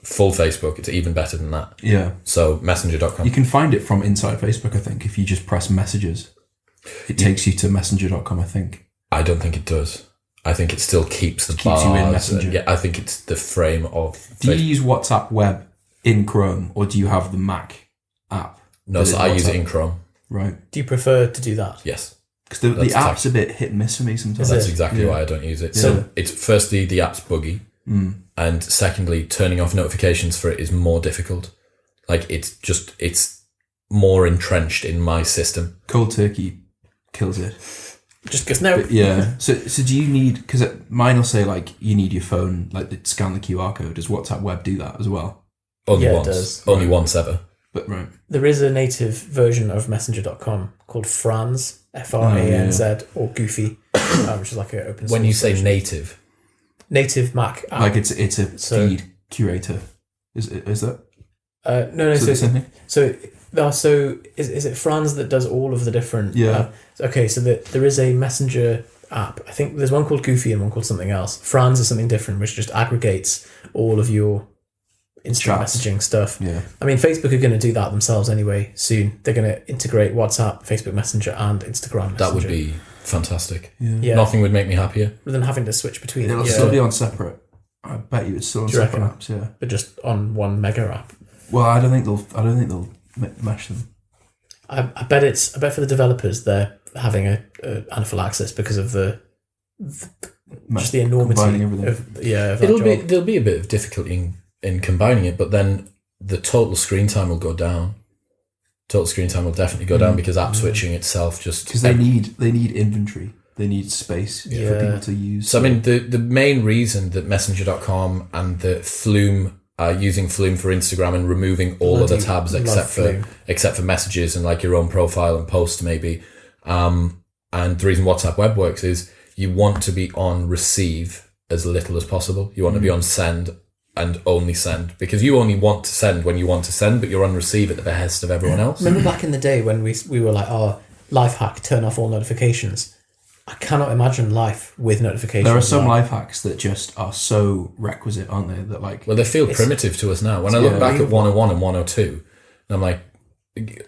full Facebook. It's even better than that. Yeah. So messenger.com. You can find it from inside Facebook, I think, if you just press messages. It takes you to messenger.com, I think. I don't think it does. I think it still keeps the keeps you in Messenger. Yeah, I think it's the frame of... Do you use WhatsApp Web in Chrome or do you have the Mac app? No, so I use it in Chrome. Right. Do you prefer to do that? Yes. Because the app's a bit hit and miss for me sometimes. That's exactly why I don't use it. So it's firstly, the app's buggy. And secondly, turning off notifications for it is more difficult. Like it's more entrenched in my system. Cold turkey kills it. Just because no. But yeah. So do you need, because mine will say like you need your phone, like to scan the QR code. Does WhatsApp Web do that as well? Only Yeah, once. it does. Only once ever. But right. There is a native version of messenger.com called Franz, Franz, or Goofy, which is like an open source. When you say version. Native Mac app. Like it's a feed curator. Is that? No. So is it Franz that does all of the different? Yeah. Okay, so there is a messenger app. I think there's one called Goofy and one called something else. Franz is something different, which just aggregates all of your instant messaging stuff. Yeah. I mean, Facebook are going to do that themselves anyway soon. They're going to integrate WhatsApp, Facebook Messenger, and Instagram Messenger. That would be fantastic. Yeah. Nothing would make me happier. Rather than having to switch between It'll still be on separate. I bet you it's still on separate apps. Yeah. But just on one mega app. Well, I don't think they'll mesh them. I bet for the developers they're having a anaphylaxis because of just the enormity of There'll be a bit of difficulty in combining it, but then the total screen time will go down. Total screen time will definitely go down because app switching itself just because they need inventory, they need space for people to use. So I mean, the main reason that Messenger.com and the Flume are using Flume for Instagram and removing all other tabs except for messages and like your own profile and post maybe, and the reason WhatsApp Web works is you want to be on receive as little as possible. You want to be on send and only send, because you only want to send when you want to send, but you're on receive at the behest of everyone else. Remember back in the day when we were like, life hack, turn off all notifications. I cannot imagine life with notifications. There are some life hacks that just are so requisite, aren't they? That like, well, they feel primitive to us now. When I look back at 101 and 102, I'm like,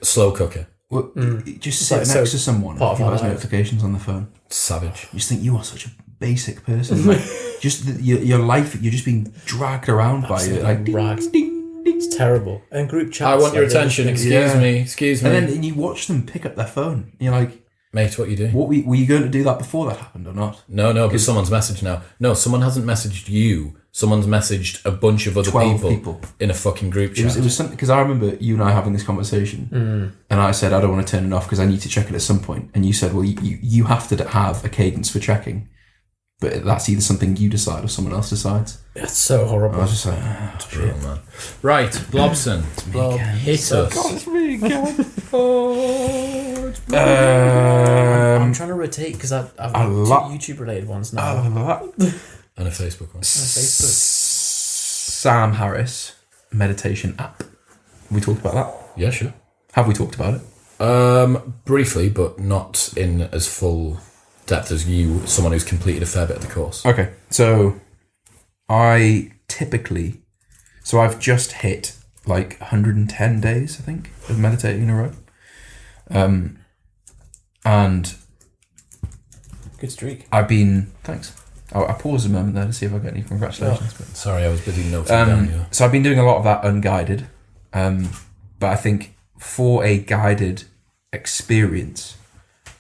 slow cooker. Well, just sit next to someone who has notifications on the phone. Savage. You just think you are such a basic person. Like, just your life, you're just being dragged around by it. Like, rags. Ding, ding. It's terrible. And group chats. I want your attention. Excuse me. And then you watch them pick up their phone. And you're like, mate, what are you doing? What were you going to do that before that happened or not? No, but someone's messaged now. No, someone hasn't messaged you. Someone's messaged a bunch of other people in a fucking group chat. It was something, because I remember you and I having this conversation, and I said I don't want to turn it off because I need to check it at some point. And you said, well, you have to have a cadence for checking, but that's either something you decide or someone else decides. That's so horrible. I was just like, it's brutal, man. Right, Blobson, hit us. God, it's me again. It's I'm trying to rotate because I've got two YouTube related ones now. And a Facebook one. Sam Harris meditation app. Have we talked about that? Yeah, sure. Have we talked about it? Briefly, but not in as full depth as you, someone who's completed a fair bit of the course. Okay, so I typically, so I've just hit like 110 days, I think, of meditating in a row. And good streak. I've been, thanks. I paused a moment there to see if I get any congratulations. But sorry, I was busy noting down here. So I've been doing a lot of that unguided. But I think for a guided experience,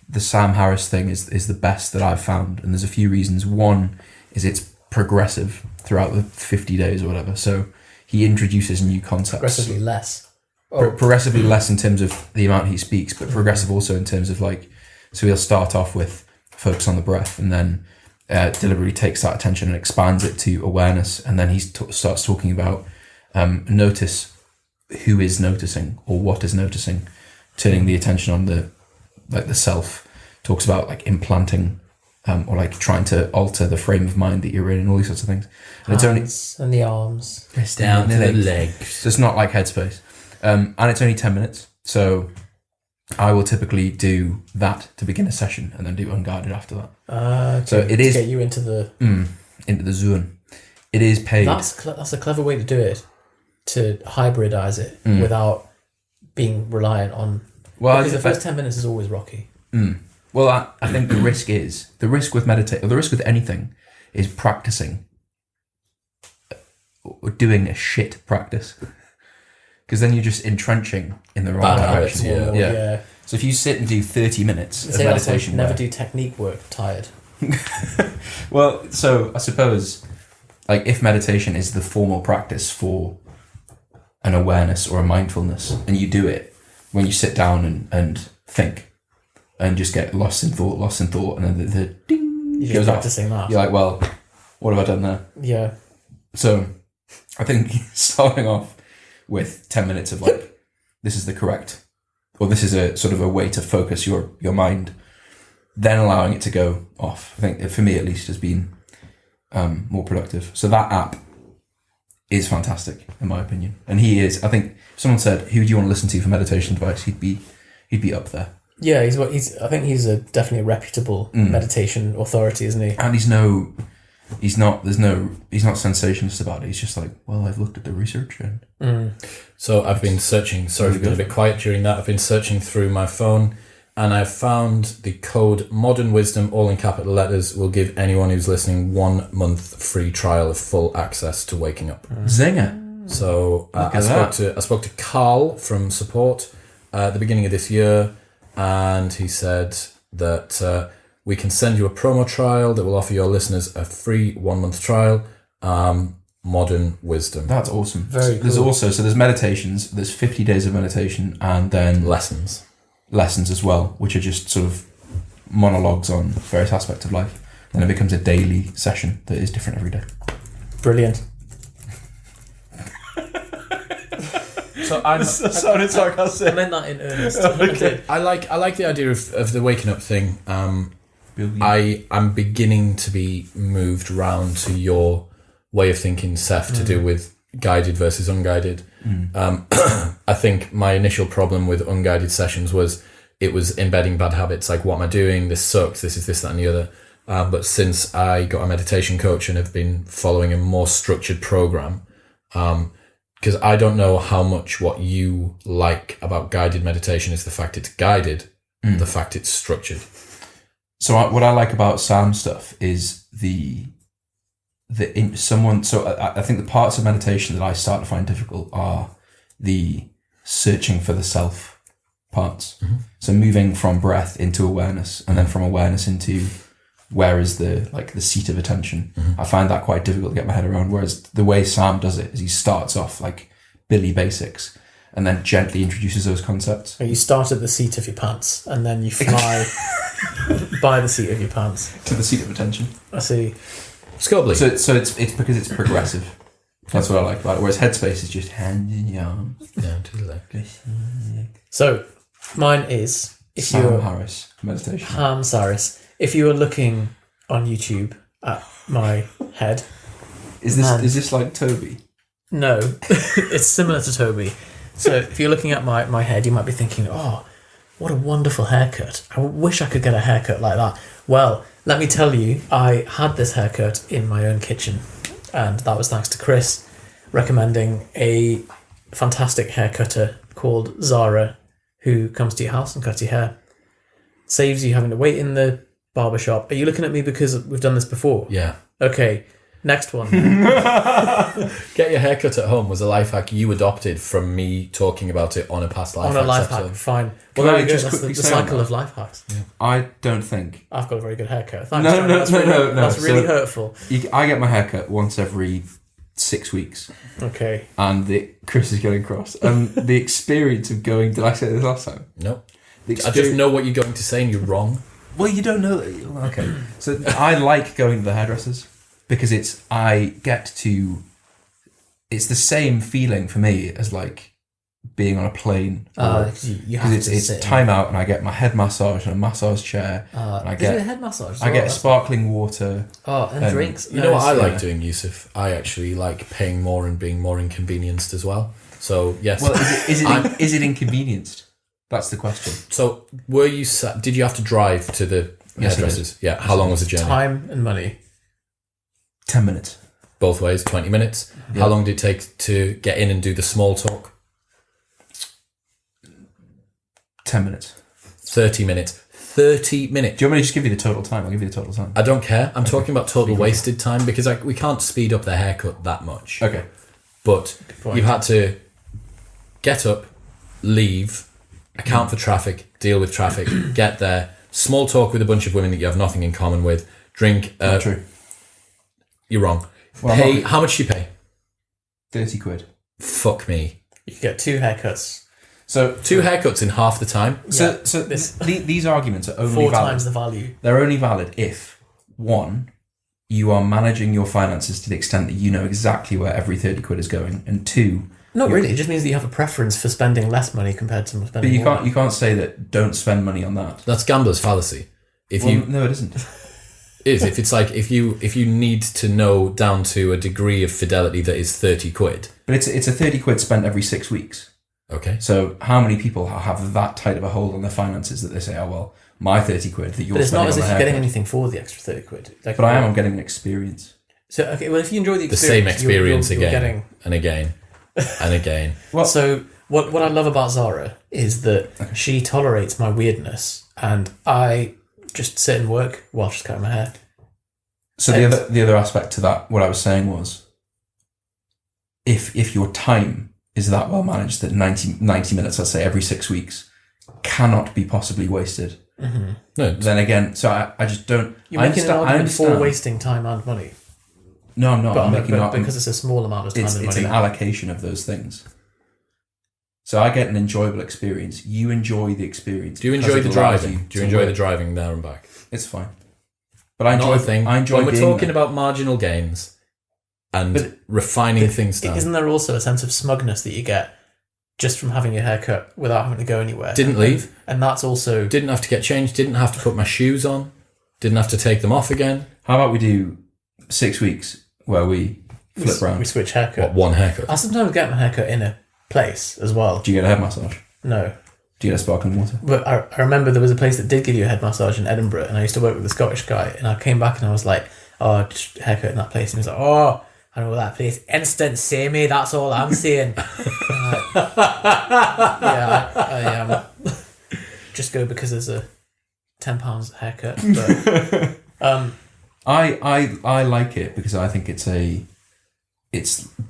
the Sam Harris thing is the best that I've found. And there's a few reasons. One is it's progressive throughout the 50 days or whatever. So he introduces new concepts. Progressively less. Progressively less in terms of the amount he speaks, but progressive also in terms of like, so he'll start off with focus on the breath and then deliberately takes that attention and expands it to awareness. And then he starts talking about notice who is noticing or what is noticing, turning the attention on the self. Talks about like implanting or like trying to alter the frame of mind that you're in and all these sorts of things. And Hands and the arms. Down to the legs. So it's not like Headspace. And it's only 10 minutes. So I will typically do that to begin a session and then do unguided after that. Okay. So it is to get you into the zone. It is paid. That's a clever way to do it, to hybridize it without being reliant on. Well, because the first 10 minutes is always rocky. Well, I think the risk with anything is practicing or doing a shit practice. Because then you're just entrenching in the wrong direction. Yeah. So if you sit and do 30 minutes of meditation, never do technique work tired. Well, so I suppose, like, if meditation is the formal practice for an awareness or a mindfulness, and you do it when you sit down and think, and just get lost in thought, and then the ding you're goes just off. Practicing that. You're like, well, what have I done there? Yeah. So I think starting off with 10 minutes of like, this is the correct, or this is a sort of a way to focus your mind, then allowing it to go off, I think for me at least has been more productive. So that app is fantastic in my opinion. And he is, I think someone said, who do you want to listen to for meditation advice? He'd be up there. Yeah, I think he's definitely a reputable meditation authority, isn't he? And he's not sensationalist about it. He's just like, well, I've looked at the research and. So I've been searching. Sorry for being a bit quiet during that. I've been searching through my phone, and I've found the code Modern Wisdom, all in capital letters, will give anyone who's listening 1 month free trial of full access to Waking Up. Zinger. So I spoke to Carl from support at the beginning of this year, and he said that. We can send you a promo trial that will offer your listeners a free 1 month trial. Modern Wisdom. That's awesome. Very There's cool. also, so there's meditations, there's 50 days of meditation, and then Lessons as well, which are just sort of monologues on various aspects of life. Then it becomes a daily session that is different every day. Brilliant. So I'm. sounded sarcastic. I meant that in earnest. Okay. I like the idea of the waking up thing. I'm beginning to be moved round to your way of thinking, Seth, to do with guided versus unguided. I think my initial problem with unguided sessions was it was embedding bad habits. Like, what am I doing? This sucks. This is this, that, and the other. But since I got a meditation coach and have been following a more structured program, because I don't know how much what you like about guided meditation is the fact it's guided, the fact it's structured. So what I like about Sam's stuff is I think the parts of meditation that I start to find difficult are the searching for the self parts. So moving from breath into awareness, and then from awareness into where is the seat of attention. I find that quite difficult to get my head around, whereas the way Sam does it is he starts off like Billy Basics and then gently introduces those concepts. You start at the seat of your pants and then you fly by the seat of your pants to the seat of attention. I see. Scobly. So it's because it's progressive. That's what I like about it. Whereas Headspace is just hand in your arms. Down to the left. So mine is Sam Harris meditation. Ham Saris. If you are looking on YouTube at my head, is this like Toby? No, it's similar to Toby. So if you're looking at my head, you might be thinking, oh, what a wonderful haircut. I wish I could get a haircut like that. Well, let me tell you, I had this haircut in my own kitchen. and that was thanks to Chris recommending a fantastic haircutter called Zara, who comes to your house and cuts your hair. Saves you having to wait in the barber shop. Are you looking at me because we've done this before? Yeah. Okay, next one. Get your haircut at home was a life hack you adopted from me talking about it on a past life on hacks a life episode. hack, fine. Can Well, I there you go. just That's quickly the say on cycle that? of life hacks. Yeah. I don't think... I've got a very good haircut. Thanks, No. That's really So- hurtful. I get my haircut once every 6 weeks. Okay. And Chris is getting cross. And the experience of going... Did I say this last time? No. I just know what you're going to say and you're wrong. Well, you don't know. Okay. So I like going to the hairdressers because it's the same feeling for me as like being on a plane. You have Because it's time out and I get my head massage and a massage chair. And I is it a get head massage? I get sparkling water. and drinks. You know what I Nice. like doing, Yusuf? I actually like paying more and being more inconvenienced as well. So, yes. Well, is it inconvenienced? That's the question. So, did you have to drive to the Yes, I hairdressers? Yeah. How long was the journey? Time and money. 10 minutes. Both ways, 20 minutes. Yeah. How long did it take to get in and do the small talk? 10 minutes. 30 minutes. 30 minutes. Do you want me to just give you the total time? I'll give you the total time. I don't care. I'm talking about total wasted time because we can't speed up the haircut that much. Okay. But point. you've had to get up, leave, account for traffic, deal with traffic, get there, small talk with a bunch of women that you have nothing in common with, drink. Not true. You're wrong. Well, Pay. How much do you pay? 30 quid. Fuck me. You can get 2 haircuts. So 2 haircuts in half the time. So This- these arguments are only 4 valid. times the value. They're only valid if, one, you are managing your finances to the extent that you know exactly where every 30 quid is going, and two, Not really. It just means that you have a preference for spending less money compared to but spending you more. can't say that don't spend money on that. That's gambler's fallacy. No, it isn't. If it's like if you need to know down to a degree of fidelity that is 30 quid. But it's a 30 quid spent every 6 weeks. Okay. So how many people have that tight of a hold on their finances that they say, oh well, my 30 quid that you're But it's not spending as on if a you're getting haircut. anything for the extra 30 quid. Like, But I'm getting an experience. So, okay, well, if you enjoy the The same experience, experience you're again getting... and again and again. Well, So what I love about Zara is that she tolerates my weirdness, and I just sit and work while she's cutting my hair. so the other aspect to that, what I was saying was, if your time is that well managed that 90 minutes, let's say every 6 weeks, cannot be possibly wasted, No, then again, so I just don't. You're making an argument for wasting time and money, No, I'm not. but, I'm making but because it's a small amount of time and it's money. an allocation of those things. So I get an enjoyable experience. You enjoy the experience. do you because enjoy it the allows driving? you Do you to enjoy work. the driving there and back? It's fine. But I enjoy Not a thing. I enjoy when we're being talking there. about marginal gains and But- refining things down. Isn't there also a sense of smugness that you get just from having your hair cut without having to go anywhere? Didn't leave. And that's also... Didn't have to get changed. Didn't have to put my shoes on. Didn't have to take them off again. How about we do 6 weeks where we flip We round? switch haircut. What, one haircut? I sometimes get my haircut in a place as well. Do you get a head massage? No. Do you get a sparkling water? But I remember there was a place that did give you a head massage in Edinburgh, and I used to work with a Scottish guy, and I came back and I was like, oh, just haircut in that place. And he was like, oh, I know that place. Instant samey, that's all I'm saying. I'm like, yeah, I just go because there's a £10 haircut. But, I like it because I think it's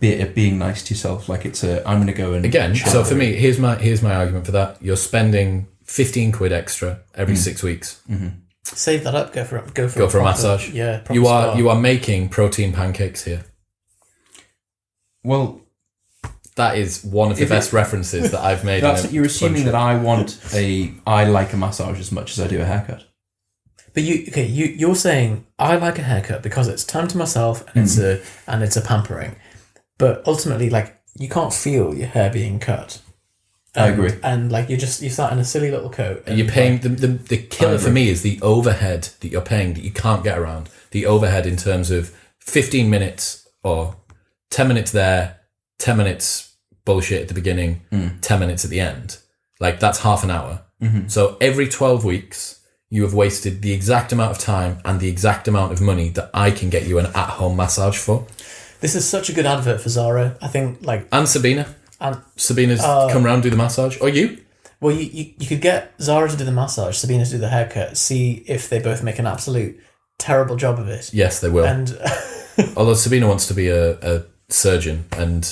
being nice to yourself. Like I'm going to go and Again, chill. so for me, here's my argument for that. You're spending 15 quid extra every 6 weeks. save that up, go for a Go massage. Yeah, proper You spa. are making protein pancakes here. Well, That is one of the If best references that I've made. you're assuming that I like a massage as much as I do a haircut. But you're saying I like a haircut because it's time to myself and it's a pampering. But ultimately, like, you can't feel your hair being cut. I agree. And like you sat in a silly little coat. And You're paying the killer for me is the overhead that you're paying that you can't get around. The overhead in terms of 15 minutes or 10 minutes there, 10 minutes bullshit at the beginning, 10 minutes at the end. Like, that's half an hour. So every 12 weeks, you have wasted the exact amount of time and the exact amount of money that I can get you an at-home massage for. This is such a good advert for Zara. I think, like... And Sabina. And Sabina's come round, do the massage. Or you? Well, you could get Zara to do the massage, Sabina to do the haircut, see if they both make an absolute terrible job of it. Yes, they will. And although Sabina wants to be a surgeon, and...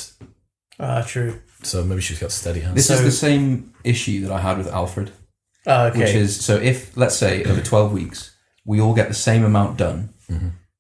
true. So maybe she's got steady hands. This is the same issue that I had with Alfred. Okay. Which is, so if, let's say, over 12 weeks, we all get the same amount done,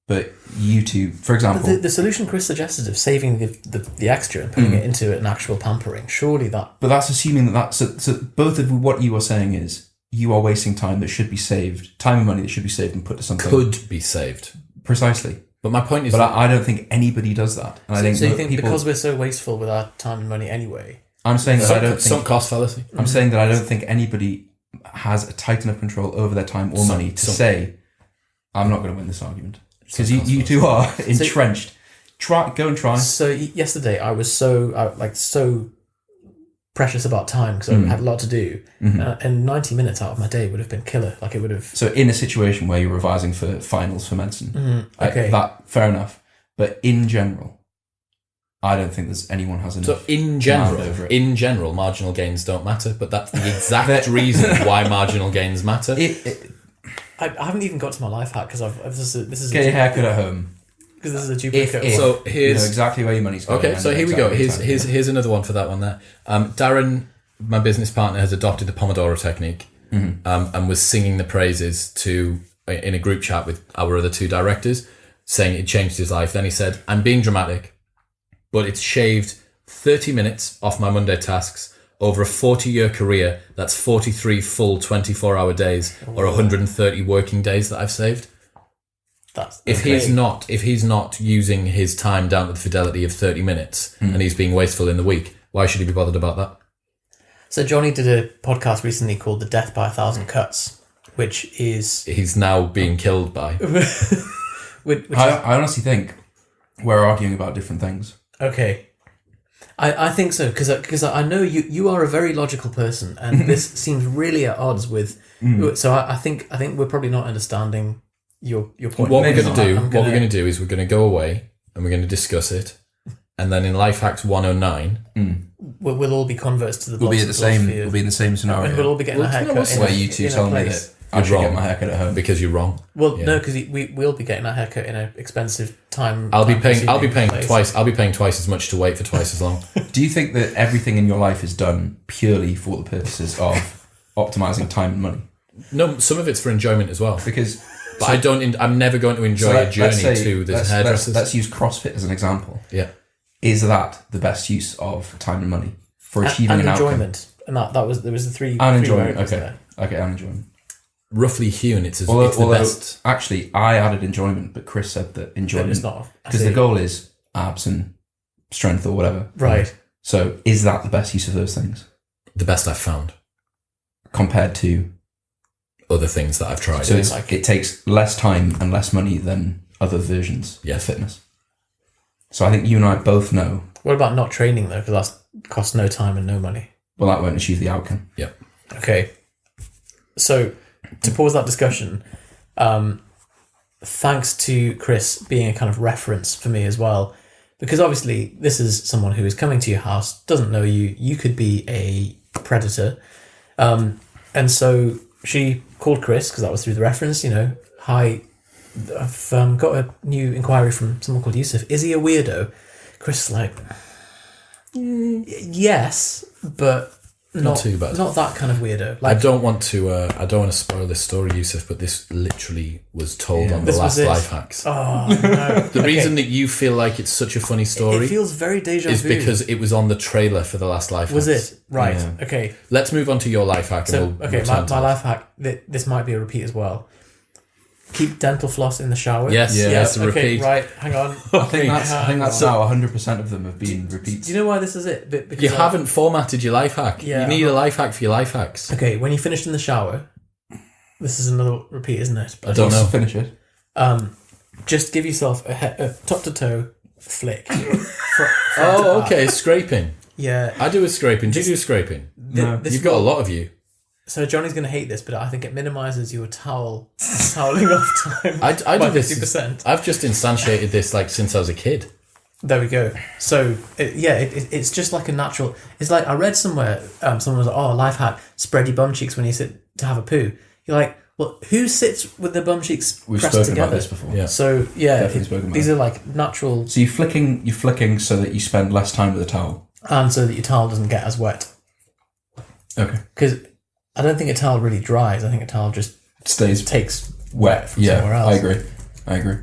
but you two, for example... The solution Chris suggested of saving the extra and putting it into an actual pampering, surely that... But that's assuming that so both of what you are saying is, you are wasting time that should be saved, time and money that should be saved and put to something... Could be saved. Precisely. But my point is... But I don't think anybody does that. And I think so you think people, because we're so wasteful with our time and money anyway... I'm saying that I don't think... Sunk cost fallacy. I'm saying that I don't think anybody has a tight enough control over their time or money to say, I'm not going to win this argument. Because you two are entrenched. Go and try. So yesterday I was so precious about time because I had a lot to do, and 90 minutes out of my day would have been killer. Like it would have. So in a situation where you're revising for finals for medicine, okay, that fair enough. But in general, I don't think there's anyone has enough. So in general, marginal gains don't matter. But that's the exact reason why marginal gains matter. I haven't even got to my life hack because this is get your haircut at home. Because this is a duplicate. So here's you know exactly where your money's going. Okay, so here we go. Here's another one for that one there. Darren, my business partner, has adopted the Pomodoro technique and was singing the praises in a group chat with our other two directors, saying it changed his life. Then he said, I'm being dramatic, but it's shaved 30 minutes off my Monday tasks. Over a 40-year career, that's 43 full 24-hour days or 130 working days that I've saved. If he's not using his time down to the fidelity of 30 minutes and he's being wasteful in the week, why should he be bothered about that? So Johnny did a podcast recently called The Death by a Thousand Cuts, which is... He's now being killed by. I honestly think we're arguing about different things. Okay. I think so, because I know you are a very logical person, and this seems really at odds with... So I think we're probably not understanding your point. What we're going to do is we're going to go away and we're going to discuss it, and then in Life Hacks 109... We'll all be converts to the We'll be in the same scenario. And we'll all be getting a haircut where you two tell me that I should get my haircut at home. Because you're wrong. Well, no, because we'll be getting a haircut in an expensive time. I'll be paying twice. I'll be paying twice as much to wait for twice as long. Do you think that everything in your life is done purely for the purposes of optimizing time and money? No, some of it's for enjoyment as well. But I'm never going to enjoy a journey to the hairdressers. Let's use CrossFit as an example. Yeah. Is that the best use of time and money for achieving an enjoyment? Outcome? And there was the three. And enjoyment. Okay, and enjoyment. Roughly hewn, it's although, the best. Actually, I added enjoyment, but Chris said that enjoyment is not, because the goal is abs and strength or whatever. Right. So, is that the best use of those things? The best I've found compared to other things that I've tried. So it takes less time and less money than other versions of fitness. So I think you and I both know. What about not training though? Because that costs no time and no money. Well, that won't achieve the outcome. Yeah. Okay. So to pause that discussion, thanks to Chris being a kind of reference for me as well, because obviously this is someone who is coming to your house, doesn't know you. You could be a predator, and so she called Chris because that was through the reference. You know, hi. I've got a new inquiry from someone called Yusuf. Is he a weirdo? Chris is like, yes, but not too bad. Not that kind of weirdo. Like, I don't want to spoil this story, Yusuf, but this literally was told on the last Life Hacks. Oh no! The reason that you feel like it's such a funny story, it feels very deja vu, is because it was on the trailer for the last Life Hacks. Was it? Right. Yeah. Okay. Let's move on to your Life Hack. So, my Life Hack. This might be a repeat as well. Keep dental floss in the shower. Yes, yes. Okay, repeat. Right, hang on. I think that's now 100% of them have been repeats. Do you know why this is it? Because you haven't formatted your life hack. Yeah, you need a life hack for your life hacks. Okay, when you finished in the shower, this is another repeat, isn't it? I don't know. Finish it. Just give yourself a top to toe flick. Okay, scraping. Yeah, I do a scraping. Do you do scraping? No, you've got a lot of you. So Johnny's going to hate this, but I think it minimises your toweling off time. I do by this. 50%. I've just instantiated this like since I was a kid. There we go. So, it's just like a natural... It's like, I read somewhere, someone was like, oh, life hack, spread your bum cheeks when you sit to have a poo. You're like, well, who sits with their bum cheeks We've pressed spoken together? about this before. Yeah. So, yeah, these are are like natural... So you're flicking so that you spend less time with the towel. And so that your towel doesn't get as wet. Okay. Because I don't think a towel really dries. I think a towel just takes wet from somewhere else. I agree.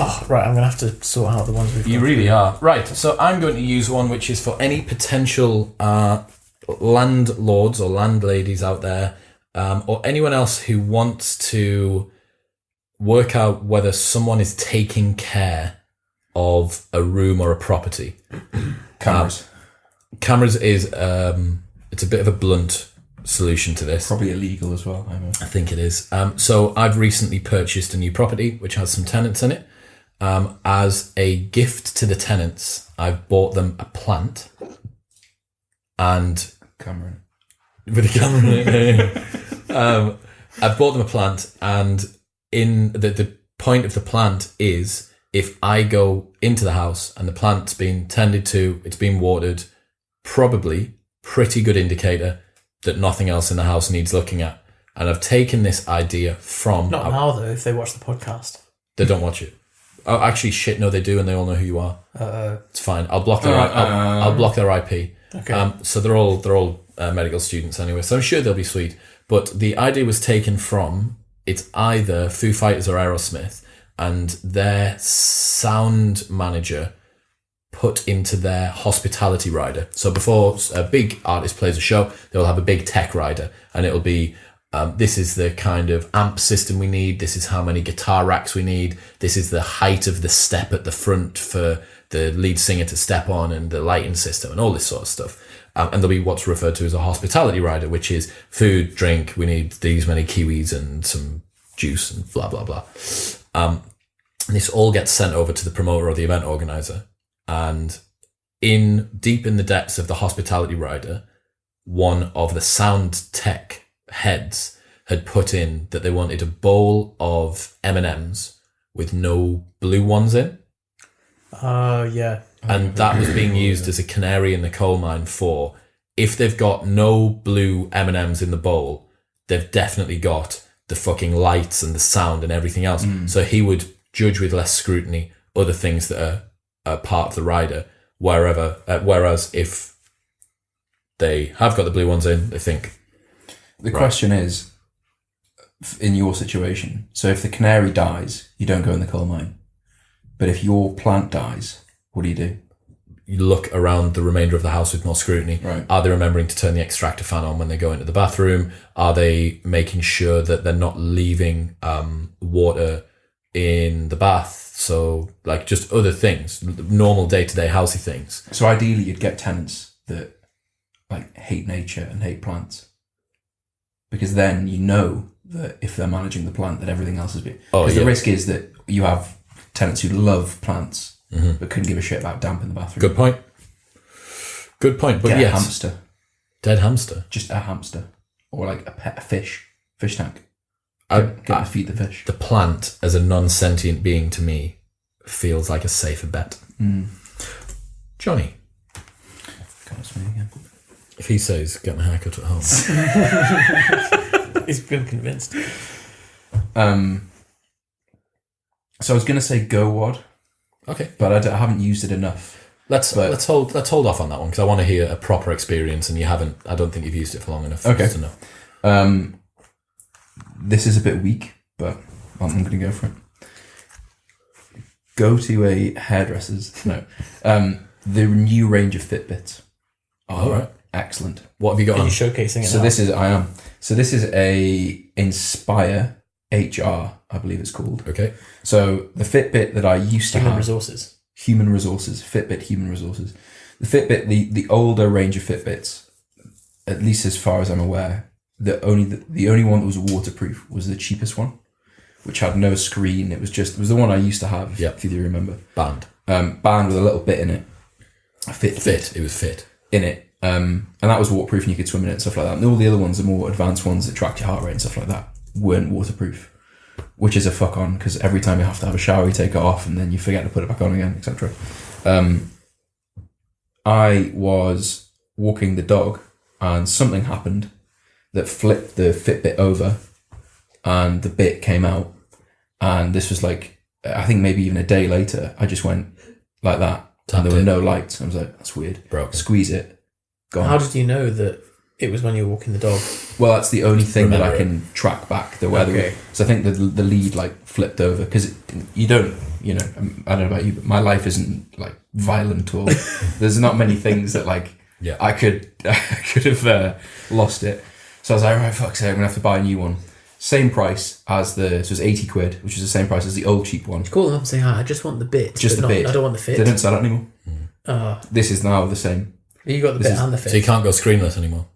Oh, right, I'm going to have to sort out the ones we've got. You really are. Right, so I'm going to use one which is for any potential landlords or landladies out there, or anyone else who wants to work out whether someone is taking care of a room or a property. Cameras. Cameras is, it's a bit of a blunt solution to this. Probably illegal as well, I think it is. So I've recently purchased a new property which has some tenants in it. As a gift to the tenants, I've bought them a plant and Cameron. With a camera in it. I've bought them a plant, and in the point of the plant is if I go into the house and the plant's been tended to, it's been watered, probably pretty good indicator that nothing else in the house needs looking at. And I've taken this idea from... Not now, though, if they watch the podcast. They don't watch it. Oh, actually, shit, no, they do, and they all know who you are. It's fine. I'll block their I'll block their IP. Okay. So they're all medical students anyway, so I'm sure they'll be sweet. But the idea was taken from, it's either Foo Fighters or Aerosmith, and their sound manager put into their hospitality rider. So before a big artist plays a show, they'll have a big tech rider, and it'll be, this is the kind of amp system we need, this is how many guitar racks we need, this is the height of the step at the front for the lead singer to step on, and the lighting system and all this sort of stuff. And there'll be what's referred to as a hospitality rider, which is food, drink, we need these many kiwis and some juice and blah, blah, blah. And this all gets sent over to the promoter or the event organizer. And deep in the depths of the hospitality rider, one of the sound tech heads had put in that they wanted a bowl of M&Ms with no blue ones in. Yeah. And that was being used as a canary in the coal mine for, if they've got no blue M&Ms in the bowl, they've definitely got the fucking lights and the sound and everything else. So he would judge with less scrutiny other things that are part of the rider, whereas if they have got the blue ones in, they think... The question is, in your situation, so if the canary dies, you don't go in the coal mine. But if your plant dies, what do? You look around the remainder of the house with more scrutiny. Right. Are they remembering to turn the extractor fan on when they go into the bathroom? Are they making sure that they're not leaving water in the bath? So, like, just other things, normal day-to-day housey things. So ideally, you'd get tenants that like hate nature and hate plants, because then you know that if they're managing the plant, that everything else is being. Because the risk is that you have tenants who love plants but couldn't give a shit about damp in the bathroom. Good point. But get yes, a hamster, dead hamster, just a hamster, or like a fish tank. Get to feed the fish. The plant as a non-sentient being to me feels like a safer bet. Johnny, That's me again. if he says getting a haircut at home, He's been convinced. So I was going to say go wad. okay. But I haven't used it enough. Let's hold off on that one because I want to hear a proper experience, and you haven't. I don't think you've used it for long enough. Okay. To know. This is a bit weak, but I'm going to go for it. Go to a hairdresser's. No. The new range of Fitbits are All right. excellent. What have you got Are on? you showcasing it So now? this is a Inspire HR, I believe it's called. Okay. So the Fitbit that I used to Human have. resources. Human resources. Fitbit Human Resources. The Fitbit, the older range of Fitbits, at least as far as I'm aware, the only one that was waterproof was the cheapest one, which had no screen. It was the one I used to have, if you remember. Band Band with a little bit in it. fit. It was fit in it. And that was waterproof and you could swim in it and stuff like that. And all the other ones, the more advanced ones that tracked your heart rate and stuff like that, weren't waterproof. which is a fuck on because every time you have to have a shower, you take it off and then you forget to put it back on again, etc. I was walking the dog and something happened that flipped the Fitbit over and the bit came out. And this was like, I think maybe even a day later, I just went like that. And there were no lights. I was like, that's weird. Broken. Squeeze it. Gone. How did you know that it was when you were walking the dog? Well, that's the only thing that I can track back the weather. Okay. So I think the lead like flipped over because you don't, I don't know about you, but my life isn't like violent or there's not many things that like I could have lost it. So I was like, right, fuck's sake, I'm gonna have to buy a new one. Same price as so it was 80 quid, which is the same price as the old cheap one. Call them up and say, hi, I just want the bit. Just the bit. I don't want the fit. They don't sell it anymore. This is now the same. You got the bit and the fit. So you can't go screenless anymore?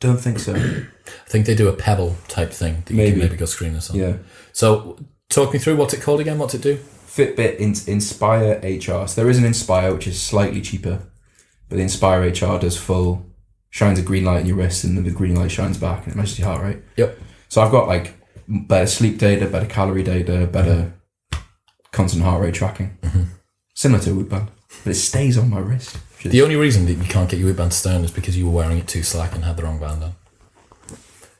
Don't think so. I think they do a pebble type thing that you can maybe go screenless on. Yeah. So talk me through, what's it called again? What's it do? Fitbit Inspire HR. So there is an Inspire which is slightly cheaper, but the Inspire HR does shines a green light in your wrist and then the green light shines back and it measures your heart rate. Yep. So I've got like better sleep data, better calorie data, better constant heart rate tracking. Similar to a Whoop band, but it stays on my wrist. The only reason that you can't get your Whoop band to stay on is because you were wearing it too slack and had the wrong band on.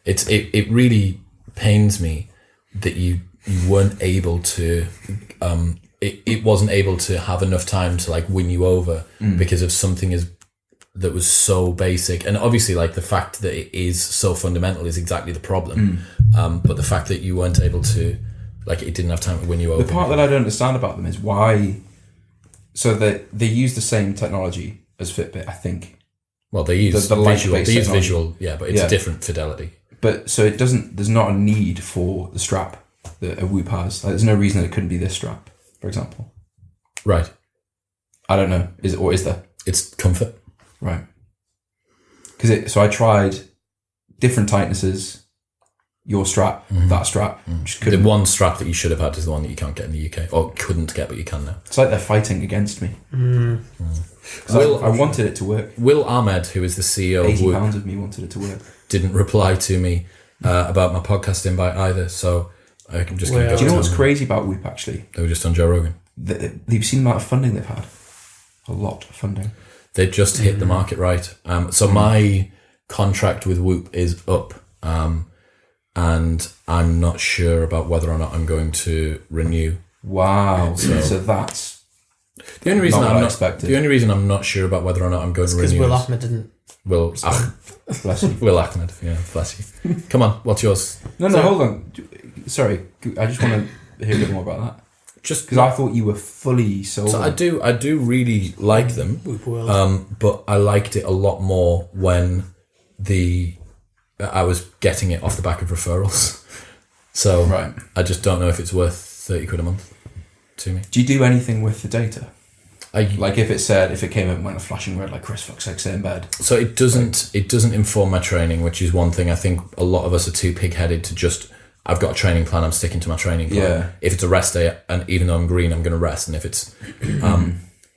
It really pains me that you weren't able to it wasn't able to have enough time to like win you over because of something that was so basic. And obviously like the fact that it is so fundamental is exactly the problem. But the fact that you weren't able to, like, it didn't have time to win you over. The part that I don't understand about them is why. So they use the same technology as Fitbit, I think. Well, they use the visual. They use technology. visual, yeah, but it's a different fidelity. But so it doesn't. There's not a need for the strap that a Whoop has. Like, there's no reason that it couldn't be this strap, for example. Right. I don't know. Is there? It's comfort. Right. So I tried different tightnesses. Your strap, that strap. The one strap that you should have had is the one that you can't get in the UK, or couldn't get, but you can now. It's like they're fighting against me. I wanted it to work. Will Ahmed, who is the CEO of Whoop, £80 of me wanted it to work. Didn't reply to me about my podcast invite either, so I can just go. Do you know what's crazy about Whoop, actually? They were just on Joe Rogan. They've seen the amount of funding they've had. A lot of funding. They just hit the market right. So my contract with Whoop is up, and I'm not sure about whether or not I'm going to renew. Wow. So that's the only reason not expected. The only reason I'm not sure about whether or not I'm going to renew. Because Will Ahmed didn't. Bless you. Will Ahmed, yeah, bless you. Come on, what's yours? No, hold on. Sorry, I just want to hear a bit more about that. Just because I thought you were fully sold. So I do really like them, but I liked it a lot more when I was getting it off the back of referrals. So right. I just don't know if it's worth 30 quid a month to me. Do you do anything with the data? Like if it came up and went a flashing red, like Chris, fuck's sake, stay in bed. So it doesn't inform my training, which is one thing I think a lot of us are too pig-headed to just, I've got a training plan, I'm sticking to my training plan. Yeah. If it's a rest day, and even though I'm green, I'm going to rest. And if it's...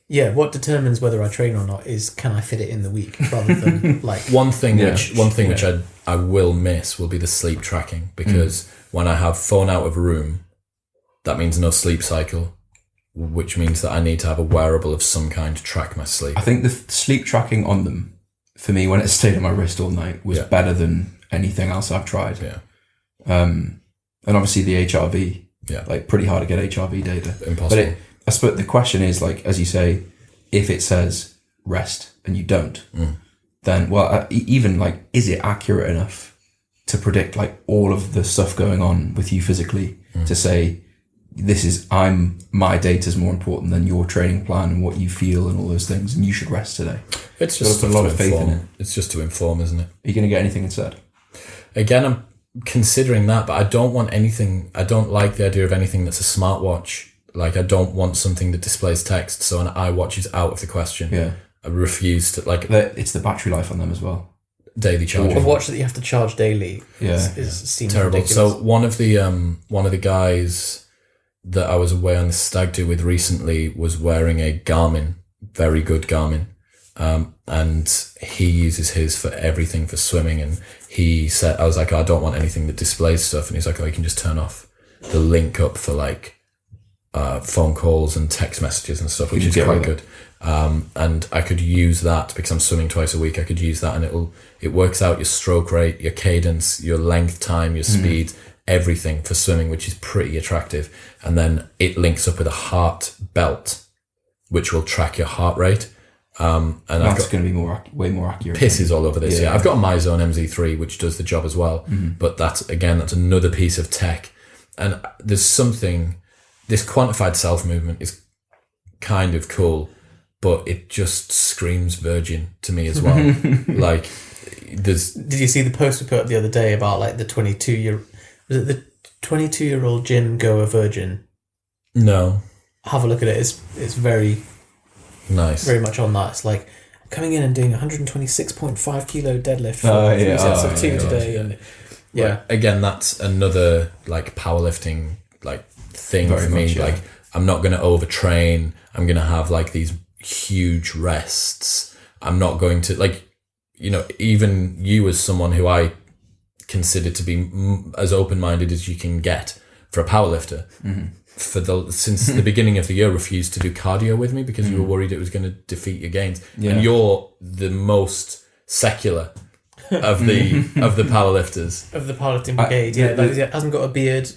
what determines whether I train or not is, can I fit it in the week, rather than like... One thing which I will miss will be the sleep tracking, because when I have phone out of room, that means no sleep cycle, which means that I need to have a wearable of some kind to track my sleep. I think the sleep tracking on them, for me, when it stayed on my wrist all night, was better than anything else I've tried. Yeah. And obviously the HRV, like pretty hard to get HRV data. Impossible. But I suppose the question is, like, as you say, if it says rest and you don't, then, even like, is it accurate enough to predict like all of the stuff going on with you physically to say, my data's more important than your training plan and what you feel and all those things, and you should rest today. It's just a lot of faith in it. It's just to inform, isn't it? Are you going to get anything instead? Again, I'm considering that, but I don't want anything. I don't like the idea of anything that's a smartwatch. Like, I don't want something that displays text, so an iWatch is out of the question. Yeah. I refuse to, like... It's the battery life on them as well. Daily charging. A watch that you have to charge daily seems terrible. ridiculous. So one of the guys that I was away on the stag do with recently was wearing a Garmin, very good Garmin, and he uses his for everything, for swimming, and he said, I was like, I don't want anything that displays stuff, and he's like, oh, you can just turn off the link up for like phone calls and text messages and stuff, which is quite good. And I could use that because I'm swimming twice a week. I could use that, and it works out your stroke rate, your cadence, your length time, your speed, everything for swimming, which is pretty attractive. And then it links up with a heart belt, which will track your heart rate. And that's going to be way more accurate. Pisses all over this. Yeah, I've got a MyZone MZ3, which does the job as well. But that's another piece of tech. And there's something. This quantified self movement is kind of cool, but it just screams virgin to me as well. Like, there's. Did you see the post we put up the other day about like the 22-year-old gym goer virgin? No. Have a look at it. It's very nice. Very much on that. It's like coming in and doing 126.5 kilo deadlift for 3 sets of 2 today. And again, that's another like powerlifting like thing Very for me. much, yeah. Like, I'm not going to overtrain. I'm going to have like these huge rests. I'm not going to even you as someone who I consider to be as open-minded as you can get for a powerlifter. Since the beginning of the year, refused to do cardio with me because you were worried it was going to defeat your gains. And you're the most secular of the powerlifters, of the powerlifting brigade. He hasn't got a beard,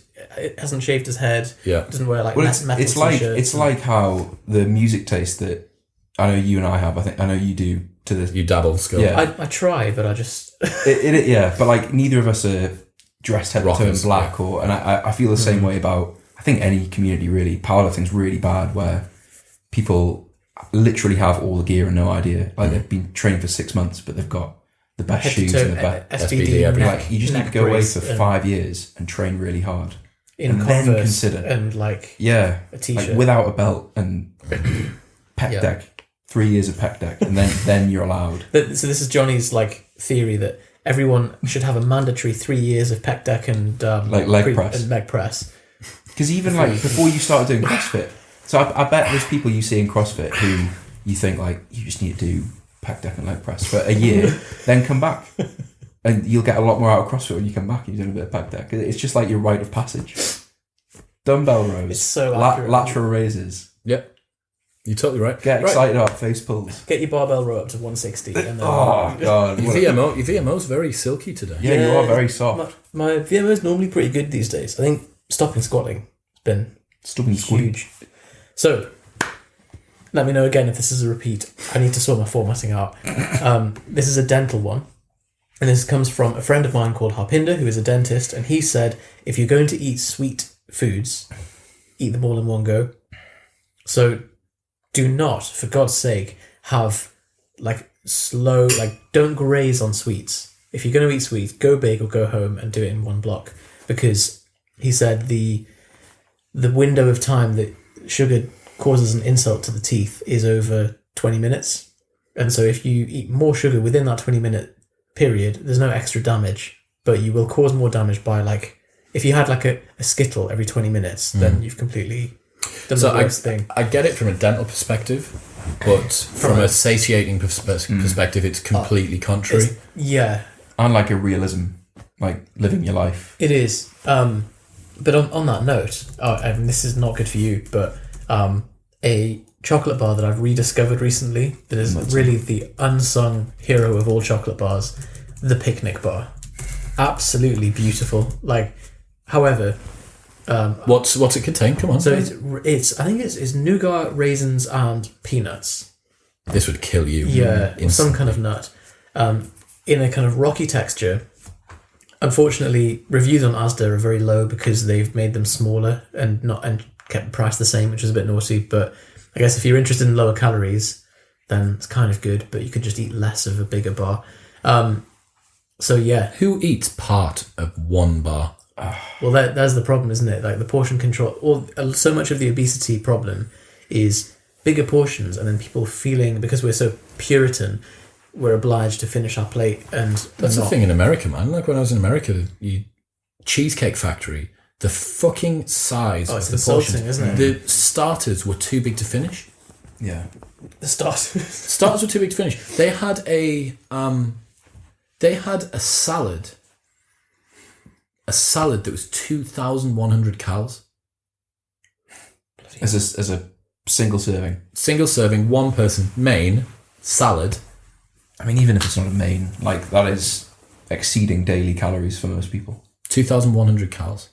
hasn't shaved his head. Doesn't wear like metal t-shirts. It's like how the music taste that I know you and I have. I know you do to this. You dabble still. Yeah, I try, but I just but like neither of us are dressed head to toe in black, and I feel the same way about. I think any community really, powerlifting's really bad, where people literally have all the gear and no idea. Like they've been training for 6 months, but they've got the best shoes and the best SBD. Like you just need to go away for 5 years and train really hard, in and Converse then consider and like a t-shirt like without a belt and pec deck, 3 years of pec deck, and then you're allowed. So this is Johnny's like theory that everyone should have a mandatory 3 years of pec deck and like leg press. And leg press. Because even like before you start doing CrossFit, so I bet there's people you see in CrossFit who you think like you just need to do pec deck and leg press for a year, then come back, and you'll get a lot more out of CrossFit when you come back and you're doing a bit of pec deck. It's just like your rite of passage. Dumbbell rows, it's so accurate. Lateral raises. Yep, you're totally right. Get excited about face pulls. Get your barbell row up to 160. And then, oh god, your VMO's very silky today. Yeah, you are very soft. My VMO is normally pretty good these days. I think stopping squatting has been huge. So, let me know again if this is a repeat. I need to sort my formatting out. This is a dental one. And this comes from a friend of mine called Harpinder, who is a dentist. And he said, if you're going to eat sweet foods, eat them all in one go. So, do not, for God's sake, have don't graze on sweets. If you're going to eat sweets, go big or go home and do it in one block. Because he said the window of time that sugar causes an insult to the teeth is over 20 minutes. And so if you eat more sugar within that 20-minute period, there's no extra damage, but you will cause more damage by if you had a Skittle every 20 minutes, then you've completely done the worst thing. I get it from a dental perspective, but from a satiating perspective, it's completely contrary. And like a realism, like living your life. It is. But on that note, and this is not good for you, but a chocolate bar that I've rediscovered recently that is really the unsung hero of all chocolate bars, the Picnic Bar. Absolutely beautiful. However, what's it contain? Come on. So it's I think it's nougat, raisins, and peanuts. This would kill you. Yeah, some kind of nut, in a kind of rocky texture. Unfortunately, reviews on Asda are very low because they've made them smaller and kept the price the same, which is a bit naughty. But I guess if you're interested in lower calories, then it's kind of good. But you could just eat less of a bigger bar. So yeah, who eats part of one bar? Well, that's the problem, isn't it? Like the portion control. So much of the obesity problem is bigger portions, and then people feeling, because we're so Puritan, we're obliged to finish our plate. And that's the thing in America, man. Like when I was in America, Cheesecake Factory, the fucking size of the portions, isn't it? The starters were too big to finish. Yeah, the starters were too big to finish. They had a salad a salad that was 2,100 calories. As a single serving. Single serving, one person, main, salad. I mean, even if it's not a main, like that is exceeding daily calories for most people. 2,100 calories.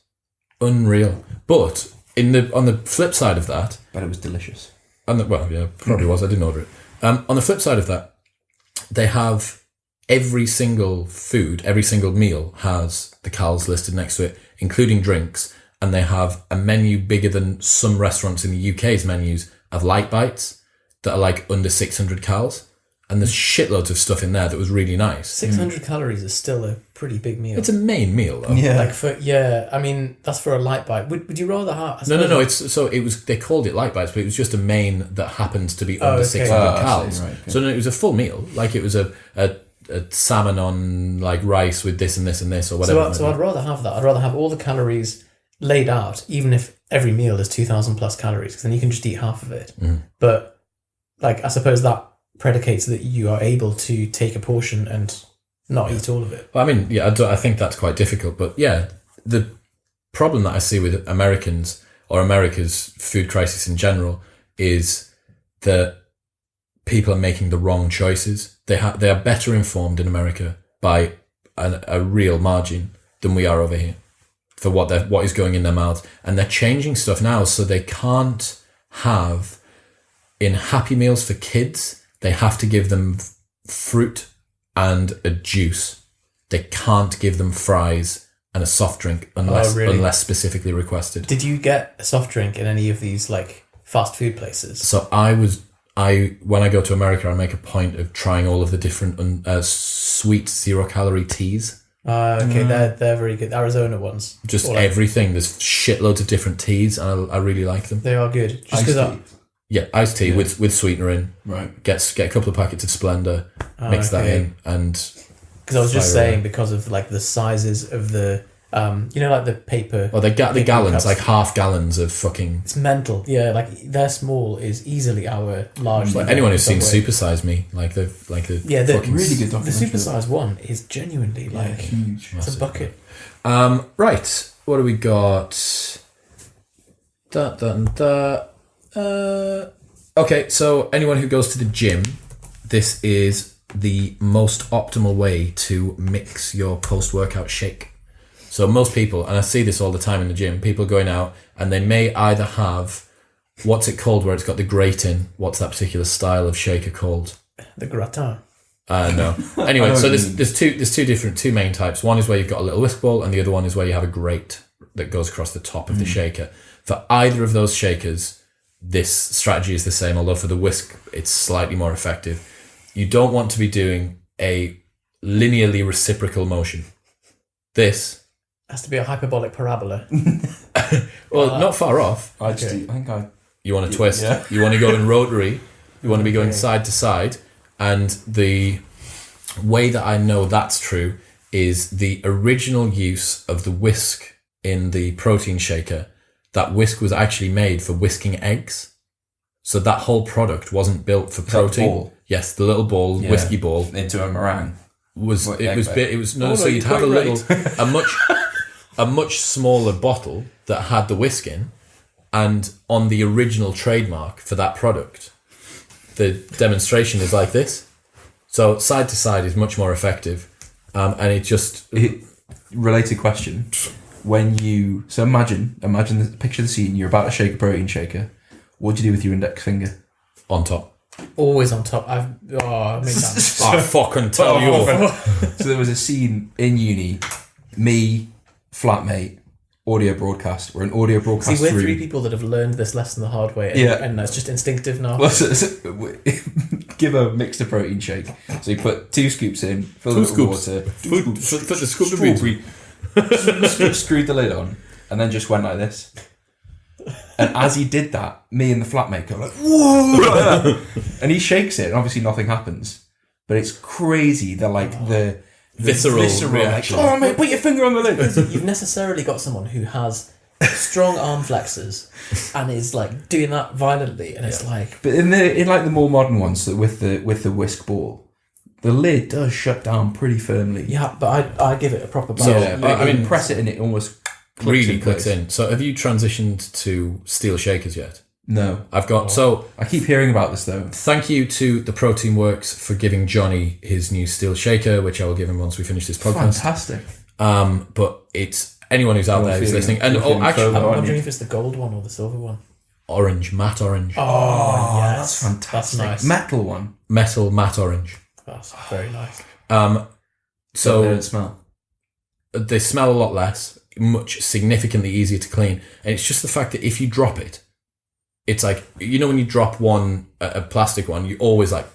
Unreal. But on the flip side of that... But it was delicious. Probably was. I didn't order it. On the flip side of that, they have every single food, every single meal has the calories listed next to it, including drinks. And they have a menu bigger than some restaurants in the UK's menus of light bites that are like under 600 calories. And there's shitloads of stuff in there that was really nice. 600 calories is still a pretty big meal. It's a main meal, though. Yeah. I mean, that's for a light bite. Would you rather have... No. They called it light bites, but it was just a main that happens to be under 600 calories. Right, okay. So no, it was a full meal. Like it was a salmon on like rice with this and this and this or whatever. So I'd rather have that. I'd rather have all the calories laid out, even if every meal is 2,000 plus calories, because then you can just eat half of it. But like, I suppose that predicates that you are able to take a portion and not eat all of it. Well, I mean, I think that's quite difficult. But yeah, the problem that I see with Americans or America's food crisis in general is that people are making the wrong choices. They are better informed in America by a real margin than we are over here for what is going in their mouths, and they're changing stuff now so they can't have in Happy Meals for kids. They have to give them fruit and a juice. They can't give them fries and a soft drink unless specifically requested. Did you get a soft drink in any of these like fast food places? So when I go to America, I make a point of trying all of the different sweet 0-calorie teas. Okay, they're very good. Arizona ones. Just everything. There's shitloads of different teas, and I really like them. They are good. Just because iced tea with sweetener in. Right. Get a couple of packets of Splenda, mix that in, and... Because I was just saying, because of like the sizes of the... like the paper... Well, the gallons, cups. Like half gallons of fucking... It's mental. Yeah, like their small is easily our large... Like anyone who's seen Super Size Me, the really good documentary. The Super Size one is genuinely huge. It's a bucket. Right. What do we got? Okay, so anyone who goes to the gym, this is the most optimal way to mix your post-workout shake. So most people, and I see this all the time in the gym, people going out and they may either have, what's it called where it's got the grate in? What's that particular style of shaker called? The gratin. No. Anyway, so there's two main types. One is where you've got a little whisk ball, and the other one is where you have a grate that goes across the top of the shaker. For either of those shakers, this strategy is the same, although for the whisk, it's slightly more effective. You don't want to be doing a linearly reciprocal motion. This has to be a hyperbolic parabola. Well, not far off. You want to twist. Yeah. You want to go in rotary. You want to be going side to side. And the way that I know that's true is the original use of the whisk in the protein shaker. That whisk was actually made for whisking eggs. So that whole product wasn't built for protein. Ball. Yes, the little ball, whiskey ball. Into a meringue. So you'd have a much smaller bottle that had the whisk in, and on the original trademark for that product, the demonstration is like this. So side to side is much more effective, and related question. Picture the scene. You're about to shake a protein shaker. What do you do with your index finger? On top. Always on top. I made that. I fucking tell you. So there was a scene in uni, me, flatmate, audio broadcast. We're an audio broadcast. See, we're room. 3 people that have learned this lesson the hard way, and that's just instinctive now. Well, give a mixed protein shake. So you put 2 scoops in, fill it with water, put the scoop in, screwed the lid on, and then just went like this. And as he did that, me and the flatmate go like, whoa! And he shakes it, and obviously nothing happens. But it's crazy, the visceral reaction. Like, oh mate, put your finger on the lid. You've necessarily got someone who has strong arm flexors and is like doing that violently, and it's like. But in the more modern ones, so with the whisk ball, The lid does shut down pretty firmly. Yeah, but I give it a proper bang. So, I mean, press it and it almost clicks in. So have you transitioned to steel shakers yet? No. I've got, so... I keep hearing about this though. Thank you to the Protein Works for giving Johnny his new steel shaker, which I will give him once we finish this podcast. Fantastic. But it's anyone who's out there who's listening. And actually, I'm wondering if it's the gold one or the silver one. Orange, matte orange. Oh, yes. That's fantastic. That's nice. Metal one. Metal matte orange. That's very nice. So they don't smell. They smell a lot less, much significantly easier to clean. And it's just the fact that if you drop it, it's like, you know, when you drop a plastic one, you always like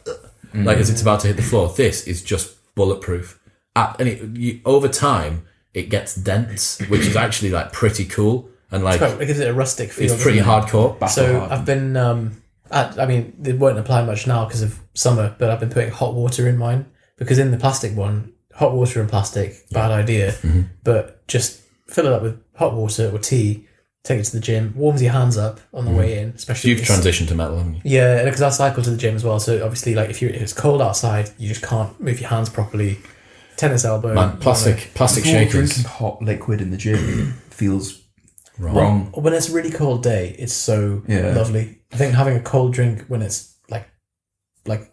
as it's about to hit the floor. This is just bulletproof. And over time, it gets dense, which is actually like pretty cool. And like, it gives it a rustic feel. It's pretty hardcore. So I've been, I mean, it won't apply much now because of summer, but I've been putting hot water in mine because in the plastic one, hot water and plastic, bad idea. Mm-hmm. But just fill it up with hot water or tea, take it to the gym, warms your hands up on the way in. Especially you've transitioned to metal, haven't you? Yeah, because I cycle to the gym as well. So obviously, like if it's cold outside, you just can't move your hands properly. Tennis elbow. Man, plastic shakers. Drinking hot liquid in the gym feels wrong. When it's a really cold day, it's so lovely. I think having a cold drink when it's like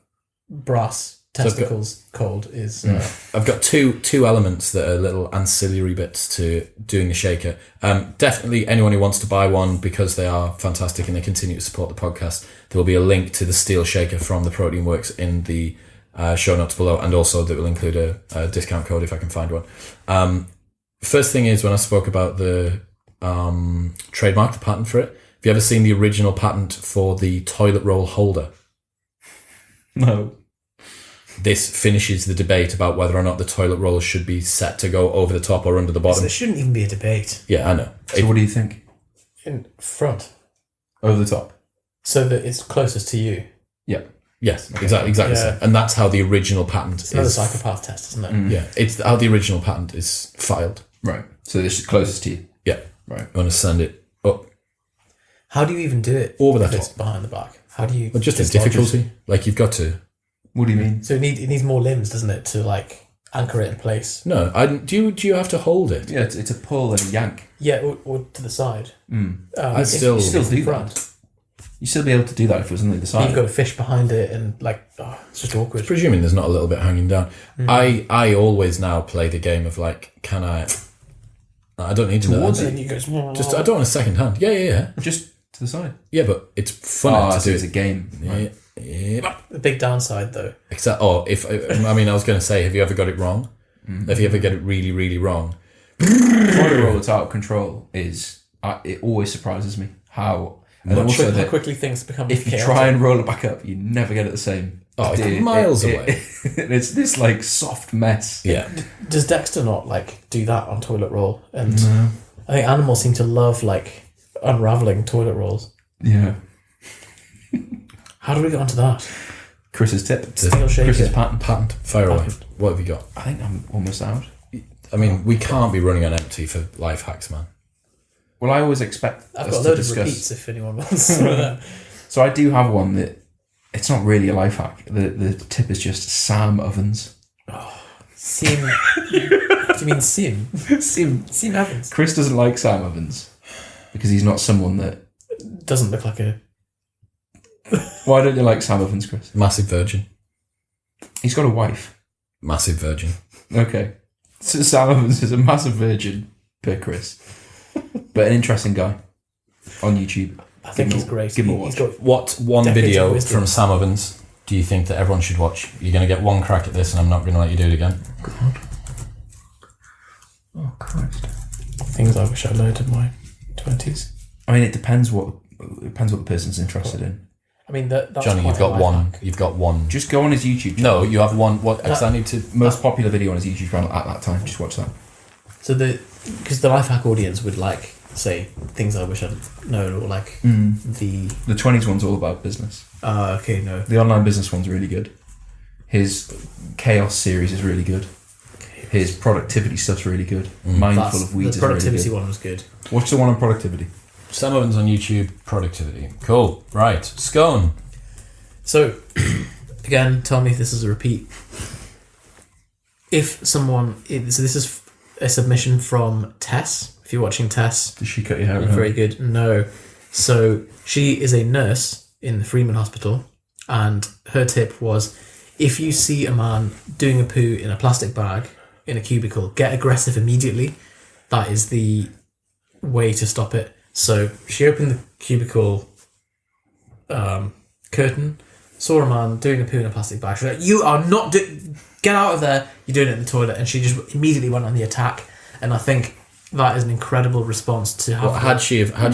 brass testicles cold is... I've got two elements that are little ancillary bits to doing the shaker. Definitely anyone who wants to buy one because they are fantastic and they continue to support the podcast, there will be a link to the steel shaker from the Protein Works in the show notes below, and also that will include a discount code if I can find one. First thing is, when I spoke about the trademark, the patent for it, have you ever seen the original patent for the toilet roll holder? No. This finishes the debate about whether or not the toilet roll should be set to go over the top or under the bottom. There shouldn't even be a debate. Yeah, I know. So what do you think? In front. Over the top. So that it's closest to you. Yeah. Yes, exactly the same. And that's how the original patent it's another psychopath test, isn't it? Mm. Yeah, it's how the original patent is filed. Right. So this is closest to you. Yeah. Right. You want to send it up. How do you even do it? Over the top. It's behind the back. How do you... Well, just a difficulty. Like, you've got to... What do you mean? So it needs more limbs, doesn't it, to like anchor it in place? No, do you have to hold it? Yeah, it's a pull and a yank. Yeah, or to the side. I still do front. that. You still be able to do that if it was on the side. You've got a fish behind it, and like, it's just awkward. Presuming there's not a little bit hanging down. I always now play the game of like, can I don't need to towards know. it, and you go. Just I don't want a second hand. Yeah. Just to the side. Yeah, but it's fun to do. It's a game. Right. Yeah. The big downside, though. Except, I was going to say, have you ever got it wrong? If you ever get it really, really wrong, Toilet roll that's out of control is. It always surprises me how. And also How that quickly things become. if you chaotic. try and roll it back up, you never get it the same. Oh, it's miles away. It's this like soft mess. Yeah. Does Dexter not like do that on toilet roll? And I think animals seem to love like unraveling toilet rolls. Yeah. How do we get onto that? Chris's tip. Steel shaker. Chris's patent. Patent. Fire away. What have you got? I think I'm almost out. I mean, we can't be running on empty for life hacks, man. Well, I always expect I've us got a to load of discuss. repeats if anyone wants to. So I do have one that it's not really a life hack. The tip is just Sam ovens. Sim. Do you mean Sim? Sim Evans. Chris doesn't like Sam ovens because he's not someone that. Doesn't look like a... Why don't you like Sam ovens, Chris? Massive virgin. He's got a wife. Massive virgin. Okay. So Sam ovens is a massive virgin per Chris. But an interesting guy on YouTube. I think he's great. Give him a watch. He's got What one decades of video wisdom. from Sam Ovens do you think that everyone should watch? You're going to get one crack at this and I'm not going to let you do it again. God. Oh, Christ. things I wish I learned in my 20s. I mean, it depends what the person's interested in. I mean, that's Johnny, quite you've got a life one. hack. You've got one. Just go on his YouTube channel. No, you have one. What? Because I need to. Most popular video on his YouTube channel at that time. Just watch that. So because the life hack audience would like say things I wish I'd known, or like the 20s one's all about business. okay, no, The online business one's really good. His Chaos series is really good. His productivity stuff's really good. Mindful of Weeds the is really productivity good. one was good. Watch the one on productivity. Sam Ovens on YouTube. Productivity. Cool. Right. Scone. So again, tell me if this is a repeat. if someone, so this is a submission from Tess. If you're watching Tess, Did she cut your hair? very good. No, so she is a nurse in the Freeman Hospital, and her tip was, if you see a man doing a poo in a plastic bag in a cubicle, get aggressive immediately. That is the way to stop it. So she opened the cubicle curtain, saw a man doing a poo in a plastic bag. She was like, "You are not get out of there! You're doing it in the toilet." And she just immediately went on the attack. And I think that is an incredible response to have. Had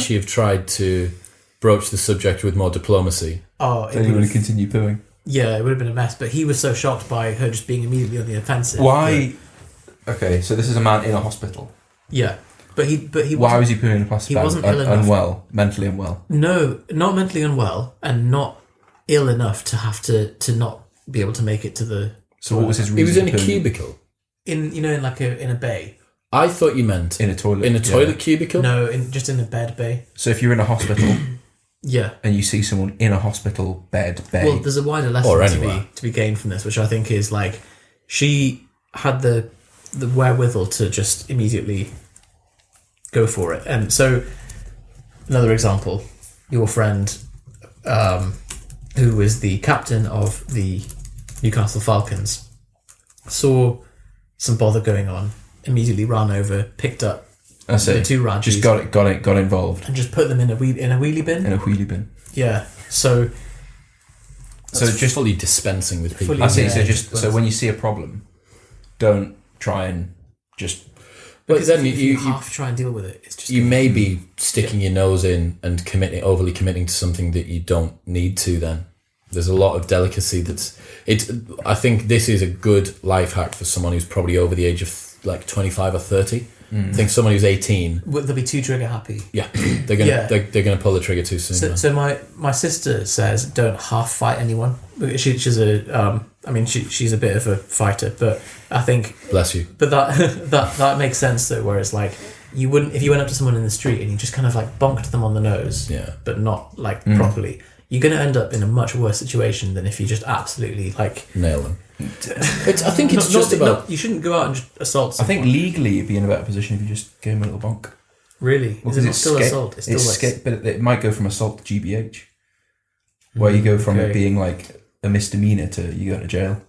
she have tried to broach the subject with more diplomacy, then you would have continued pooing. Yeah, it would have been a mess. But he was so shocked by her just being immediately on the offensive. Why? Okay, so this is a man in a hospital. Yeah, but he. Why was he pooing in a plastic bag? He wasn't ill enough. Unwell, mentally unwell. No, not mentally unwell, and not ill enough to have to not be able to make it to the. So what was his reason? he was in a for pooing? cubicle. In a bay. I thought you meant In a toilet. in a toilet cubicle. No, just in a bed bay. So if you're in a hospital Yeah. and you see someone in a hospital bed bay, Well, there's a wider lesson Or to anywhere. be gained from this, which I think is like she had the wherewithal to just immediately go for it. And so another example, your friend, who was the captain of the Newcastle Falcons, saw some bother going on, immediately ran over, picked up I see. the two Rajis, Just got involved and just put them in a wheelie bin. in a wheelie bin. Yeah. So So just fully dispensing with people. Fully- I see. Yeah, So when you see a problem, don't try and just. But because then if you half try and deal with it, it's just you may be sticking your nose in and overly committing to something that you don't need to. Then there's a lot of delicacy I think this is a good life hack for someone who's probably over the age of like 25 or 30. I think someone who's 18, they'll be too trigger happy. yeah, they're gonna pull the trigger too soon. So my sister says don't half fight anyone. She's she's a bit of a fighter, but I think Bless you. But that makes sense though, where it's like you wouldn't, if you went up to someone in the street and you just kind of like bonked them on the nose, Yeah. but not like properly. You're going to end up in a much worse situation than if you just absolutely like Nail them. I think it's just about. you shouldn't go out and just assault I someone. think legally you'd be in a better position if you just gave him a little bonk. Really, Well, is it 'cause not still assault? It's still like, but it might go from assault to GBH, where you go from it being like a misdemeanor to you go to jail.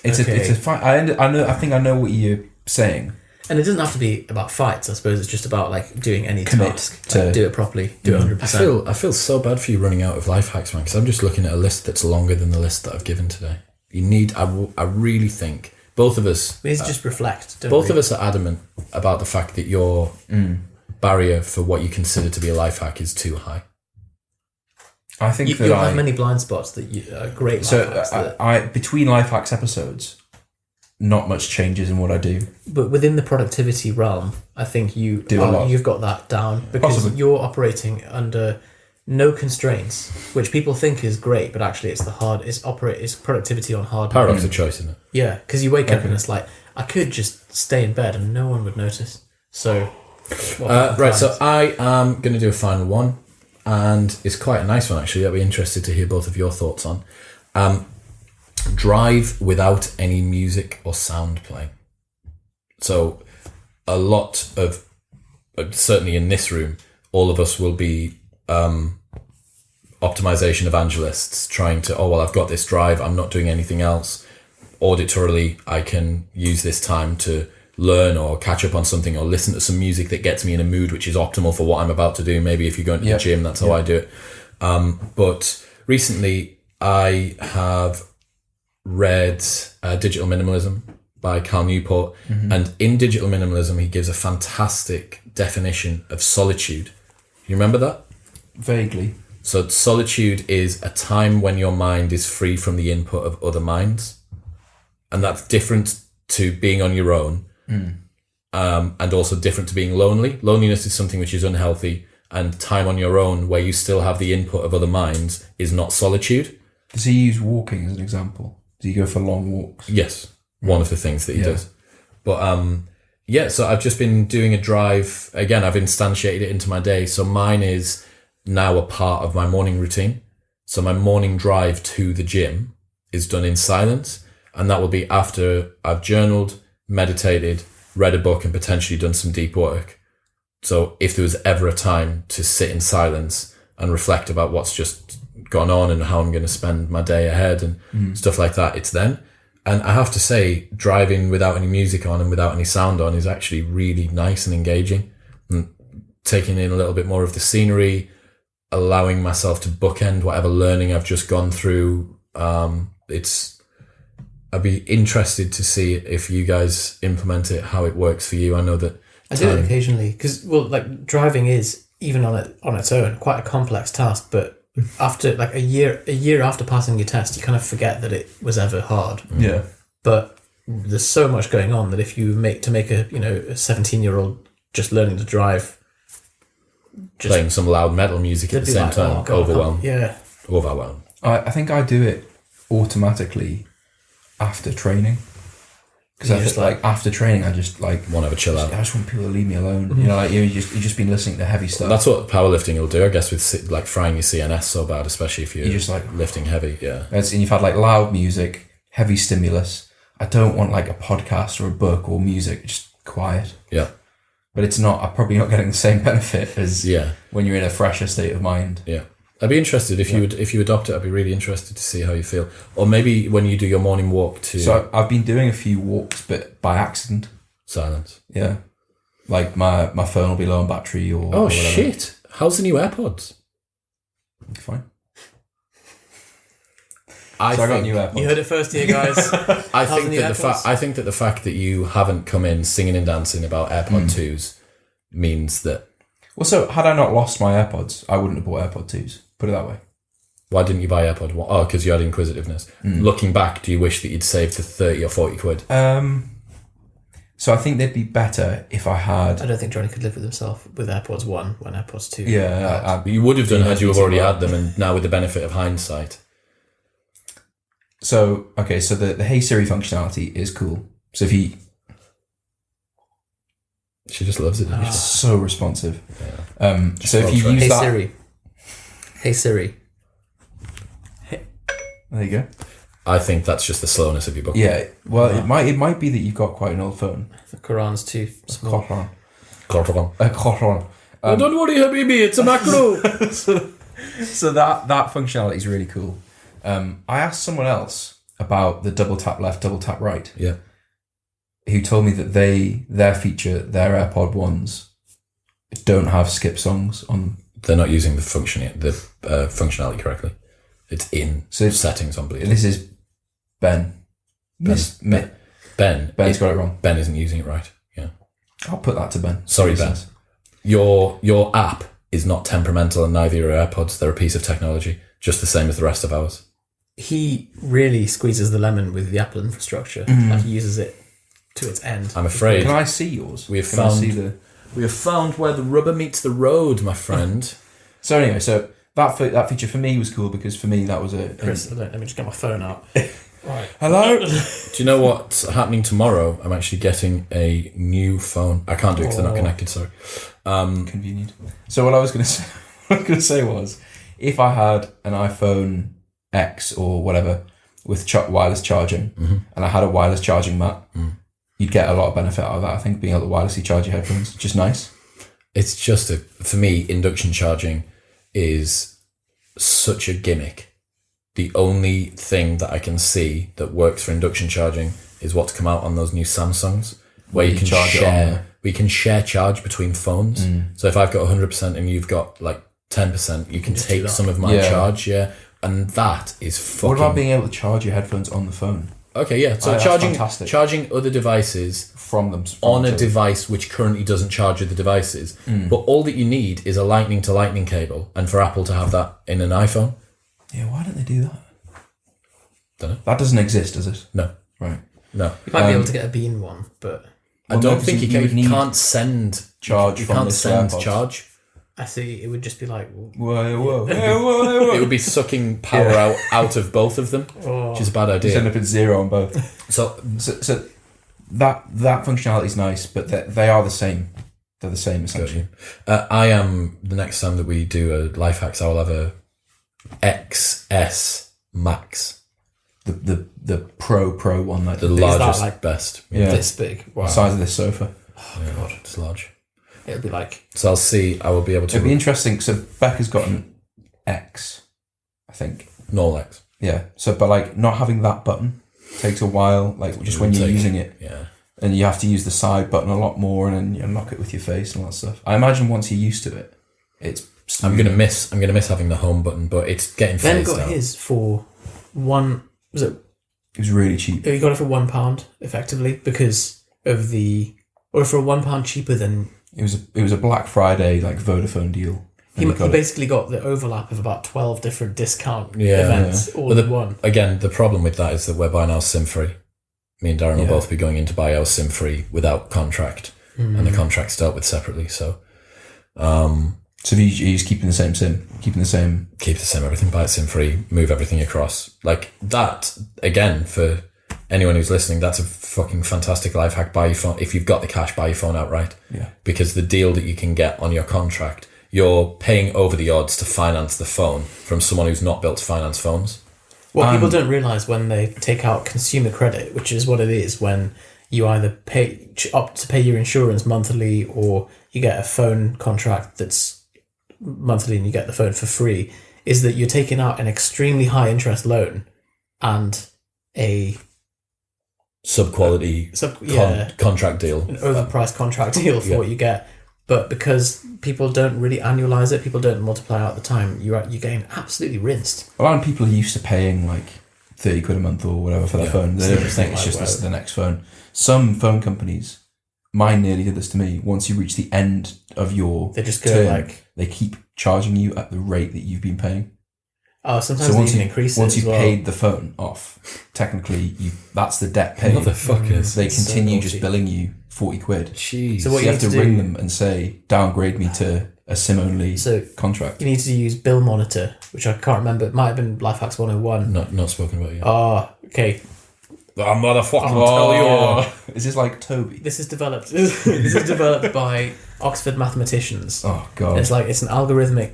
It's a fight. I think I know what you're saying. and it doesn't have to be about fights. I suppose it's just about like doing any Commit task, to- like, do it properly, do it 100%. I feel so bad for you running out of life hacks, man. Because I'm just looking at a list that's longer than the list that I've given today. You need. I really think both of us. We need to just reflect. Both of us are adamant about the fact that your barrier for what you consider to be a life hack is too high. I think You'll have many blind spots that are great. So life hacks that- I between life hacks episodes, not much changes in what I do. but within the productivity realm, I think Do a lot. you've got that down because Possibly. you're operating under no constraints, which people think is great, but actually it's it's productivity on hard. Paradox of choice, isn't it? Yeah, because you wake up and it's like I could just stay in bed and no one would notice. So Right, so I am going to do a final one, and it's quite a nice one actually. I'd be interested to hear both of your thoughts on. Drive without any music or sound playing. So a lot of, certainly in this room, all of us will be optimization evangelists trying to, I've got this drive, I'm not doing anything else. Auditorily, I can use this time to learn or catch up on something or listen to some music that gets me in a mood which is optimal for what I'm about to do. Maybe if you're going to the gym, that's how I do it. But recently I have read Digital Minimalism by Cal Newport, and in Digital Minimalism he gives a fantastic definition of solitude. You remember that? Vaguely. So solitude is a time when your mind is free from the input of other minds, and that's different to being on your own, and also different to being lonely. Loneliness is something which is unhealthy, and time on your own where you still have the input of other minds is not solitude. Does he use walking as an example? Does he go for long walks? Yes, one of the things that he does. But so I've just been doing a drive. Again, I've instantiated it into my day. So mine is now a part of my morning routine. So my morning drive to the gym is done in silence. And that will be after I've journaled, meditated, read a book, and potentially done some deep work. So if there was ever a time to sit in silence and reflect about what's just gone on and how I'm going to spend my day ahead and stuff like that, it's then. And I have to say, driving without any music on and without any sound on is actually really nice and engaging. And taking in a little bit more of the scenery, allowing myself to bookend whatever learning I've just gone through. I'd be interested to see if you guys implement it, how it works for you. I know that I do it occasionally because, like, driving is, even on its own, quite a complex task. But after like a year after passing your test, you kind of forget that it was ever hard. Yeah. But there's so much going on that if you make a 17-year-old just learning to drive, playing some loud metal music at the same time, oh God, overwhelm. Yeah. Overwhelm. I think I do it automatically after training. Because I just like after training, I just like want to have a chill out. I just want people to leave me alone. You know, like you've just been listening to heavy stuff. That's what powerlifting will do, I guess, with like frying your CNS so bad, especially if you're just like lifting heavy. Yeah, and you've had like loud music, heavy stimulus. I don't want like a podcast or a book or music. Just quiet. Yeah, but it's not. I'm probably not getting the same benefit as when you're in a fresher state of mind. Yeah. I'd be interested if you adopt it. I'd be really interested to see how you feel, or maybe when you do your morning walk too. So I've been doing a few walks, but by accident. Silence. Yeah, like my phone will be low on battery or. Oh shit! How's the new AirPods? Fine. I got new AirPods. You heard it first here, guys. I think that the fact that you haven't come in singing and dancing about AirPod 2s means that. Well, so had I not lost my AirPods, I wouldn't have bought AirPod 2s. Put it that way. Why didn't you buy AirPod 1? Oh, because you had inquisitiveness. Looking back, do you wish that you'd saved the 30 or 40 quid? So I think they'd be better if I had. I don't think Johnny could live with himself with AirPods 1 when AirPods 2. Yeah, you would have done had you have already had them, and now with the benefit of hindsight. So the Hey Siri functionality is cool. So if you. She just loves it. It's so responsive. Yeah. So if you use that. Hey Siri. There you go. I think that's just the slowness of your book. Yeah. Well, it might be that you've got quite an old phone. The Quran's too small. Quran. Don't worry, Habibi, it's a macro. so that functionality is really cool. I asked someone else about the double tap left, double tap right. Yeah. Who told me that their AirPod 1s don't have skip songs on. They're not using the functionality correctly. It's in settings on Bluetooth. This is Ben. Ben's got it wrong. Ben isn't using it right. Yeah. I'll put that to Ben. Sorry, Ben. Your app is not temperamental, and neither are AirPods. They're a piece of technology, just the same as the rest of ours. He really squeezes the lemon with the Apple infrastructure. Like he uses it to its end. I'm afraid. Can I see yours? We have found where the rubber meets the road, my friend. So anyway, that feature for me was cool because for me that was Chris, let me just get my phone out. Right. Hello. Do you know what's happening tomorrow? I'm actually getting a new phone. I can't do it because they're not connected. Sorry. Convenient. So what I was going to say was, if I had an iPhone X or whatever with wireless charging, and I had a wireless charging mat, you'd get a lot of benefit out of that. I think being able to wirelessly charge your headphones, just nice. It's just for me, induction charging is such a gimmick. The only thing that I can see that works for induction charging is what's come out on those new Samsungs, where you can share. We can share charge between phones. So if I've got 100% and you've got like 10%, you can take some of my charge. Yeah, and that is fucking. What about being able to charge your headphones on the phone? Okay, yeah. So charging other devices from on a device which currently doesn't charge other devices. But all that you need is a lightning to lightning cable, and for Apple to have that in an iPhone. Yeah, why don't they do that? Don't know. That doesn't exist, does it? No. Right. No. You might be able to get a Bean one, but I don't think you can. You can't send charge. You from can't this send AirPods. charge. I see. It would just be like whoa. It would be sucking power out of both of them, which is a bad idea. You end up at zero on both. So that functionality is nice, but they are the same. They're the same essentially. I am the next time that we do a life hacks, I will have a XS Max. the Pro one, like the that, largest, like, best. this big. Wow. size of this sofa. Oh god, It's large. it'll be like. So I will be able to. It'd be interesting. So Becca's got an X, I think. No X. Yeah. So, but like not having that button takes a while. Like just when you're using it, yeah. And you have to use the side button a lot more, and then you unlock it with your face and all that stuff. I imagine once you're used to it, it's. I'm gonna miss having the home button, but it's getting phased out. Ben got his for one. Was it? It was really cheap. He got it for £1 effectively because of the, or for £1 cheaper than. It was a Black Friday like Vodafone deal. He basically got the overlap of about 12 different discount events all in one. Again, the problem with that is that we're buying ours SIM-free. Me and Darren will both be going in to buy ours SIM-free without contract, and the contract's dealt with separately. So, so he's keeping the same SIM, keep the same everything, buy it SIM-free, move everything across. Like that, again, for anyone who's listening, that's a fucking fantastic life hack. Buy your phone. If you've got the cash, buy your phone outright. Yeah. Because the deal that you can get on your contract, you're paying over the odds to finance the phone from someone who's not built to finance phones. What people don't realise when they take out consumer credit, which is what it is when you either opt to pay your insurance monthly or you get a phone contract that's monthly and you get the phone for free, is that you're taking out an extremely high interest loan and a sub-quality contract deal. An overpriced contract deal for what you get. But because people don't really annualize it, people don't multiply out the time, you're getting absolutely rinsed. A lot of people are used to paying like 30 quid a month or whatever for their phone. They don't think it's just the next phone. Some phone companies, mine nearly did this to me, once you reach the end of your they just go term, they keep charging you at the rate that you've been paying. Oh, sometimes they even increase it. Once you've well. paid the phone off, technically that's the debt paid. Motherfuckers. They continue just billing you 40 quid. Jeez. So what you have to ring them and say, downgrade me to a SIM-only contract. You need to use Bill Monitor, which I can't remember. It might have been Lifehacks 101. Not spoken about yet. Oh, okay. I'm motherfucking tell you. Is this like Toby? This is developed by Oxford mathematicians. Oh, God. It's an algorithmic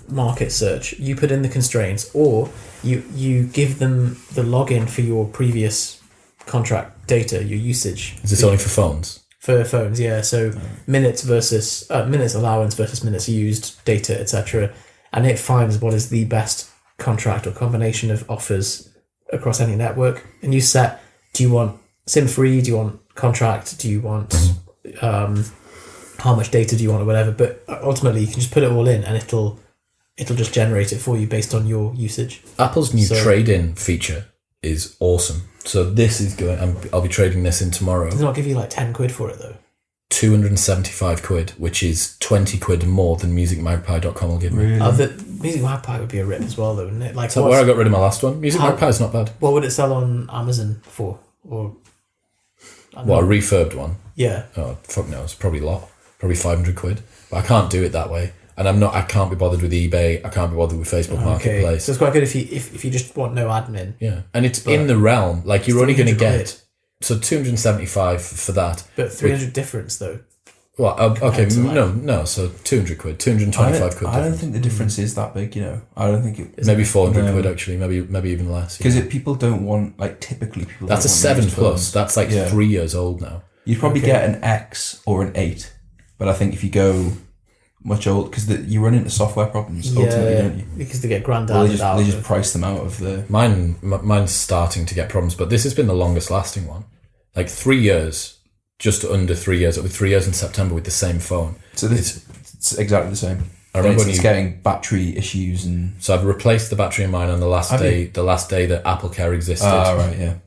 market search. You put in the constraints, or you give them the login for your previous contract data, your usage. Is this only for phones? For phones, yeah. So minutes allowance versus minutes used, data, etc. And it finds what is the best contract or combination of offers across any network. And you set, do you want SIM-free? Do you want contract? Do you want how much data do you want or whatever? But ultimately, you can just put it all in and it'll just generate it for you based on your usage. Apple's new trade-in feature is awesome. So this is going. I'll be trading this in tomorrow. Does it not give you like 10 quid for it though? 275 quid, which is 20 quid more than musicmagpie.com will give me. Really? The Music Magpie would be a rip as well though, wouldn't it? Like, so where I got rid of my last one. Music Magpie is not bad. What would it sell on Amazon for? Or a refurbed one? Yeah. Oh, fuck no. It's probably a lot. Probably 500 quid. But I can't do it that way. And I can't be bothered with eBay. I can't be bothered with Facebook Marketplace. So it's quite good if you just want no admin. Yeah. And it's in the realm. Like you're only going to get... So 275 for that. But 300 difference though. Well, okay, no. So 200 quid, 225 quid. I don't think the difference is that big, I don't think it... Maybe 400 quid actually, maybe even less. Because people don't want, like typically people That's a 7 plus. That's like 3 years old now. You'd probably get an X or an 8. But I think if you go much old, because you run into software problems ultimately, don't you? Because they get granddaded out. They just price them out of the... Mine's starting to get problems, but this has been the longest lasting one. Like 3 years, just under 3 years. It'll be 3 years in September with the same phone. So it's exactly the same. I remember it's getting battery issues and... So I've replaced the battery in mine on the last day that Apple Care existed. Right, yeah.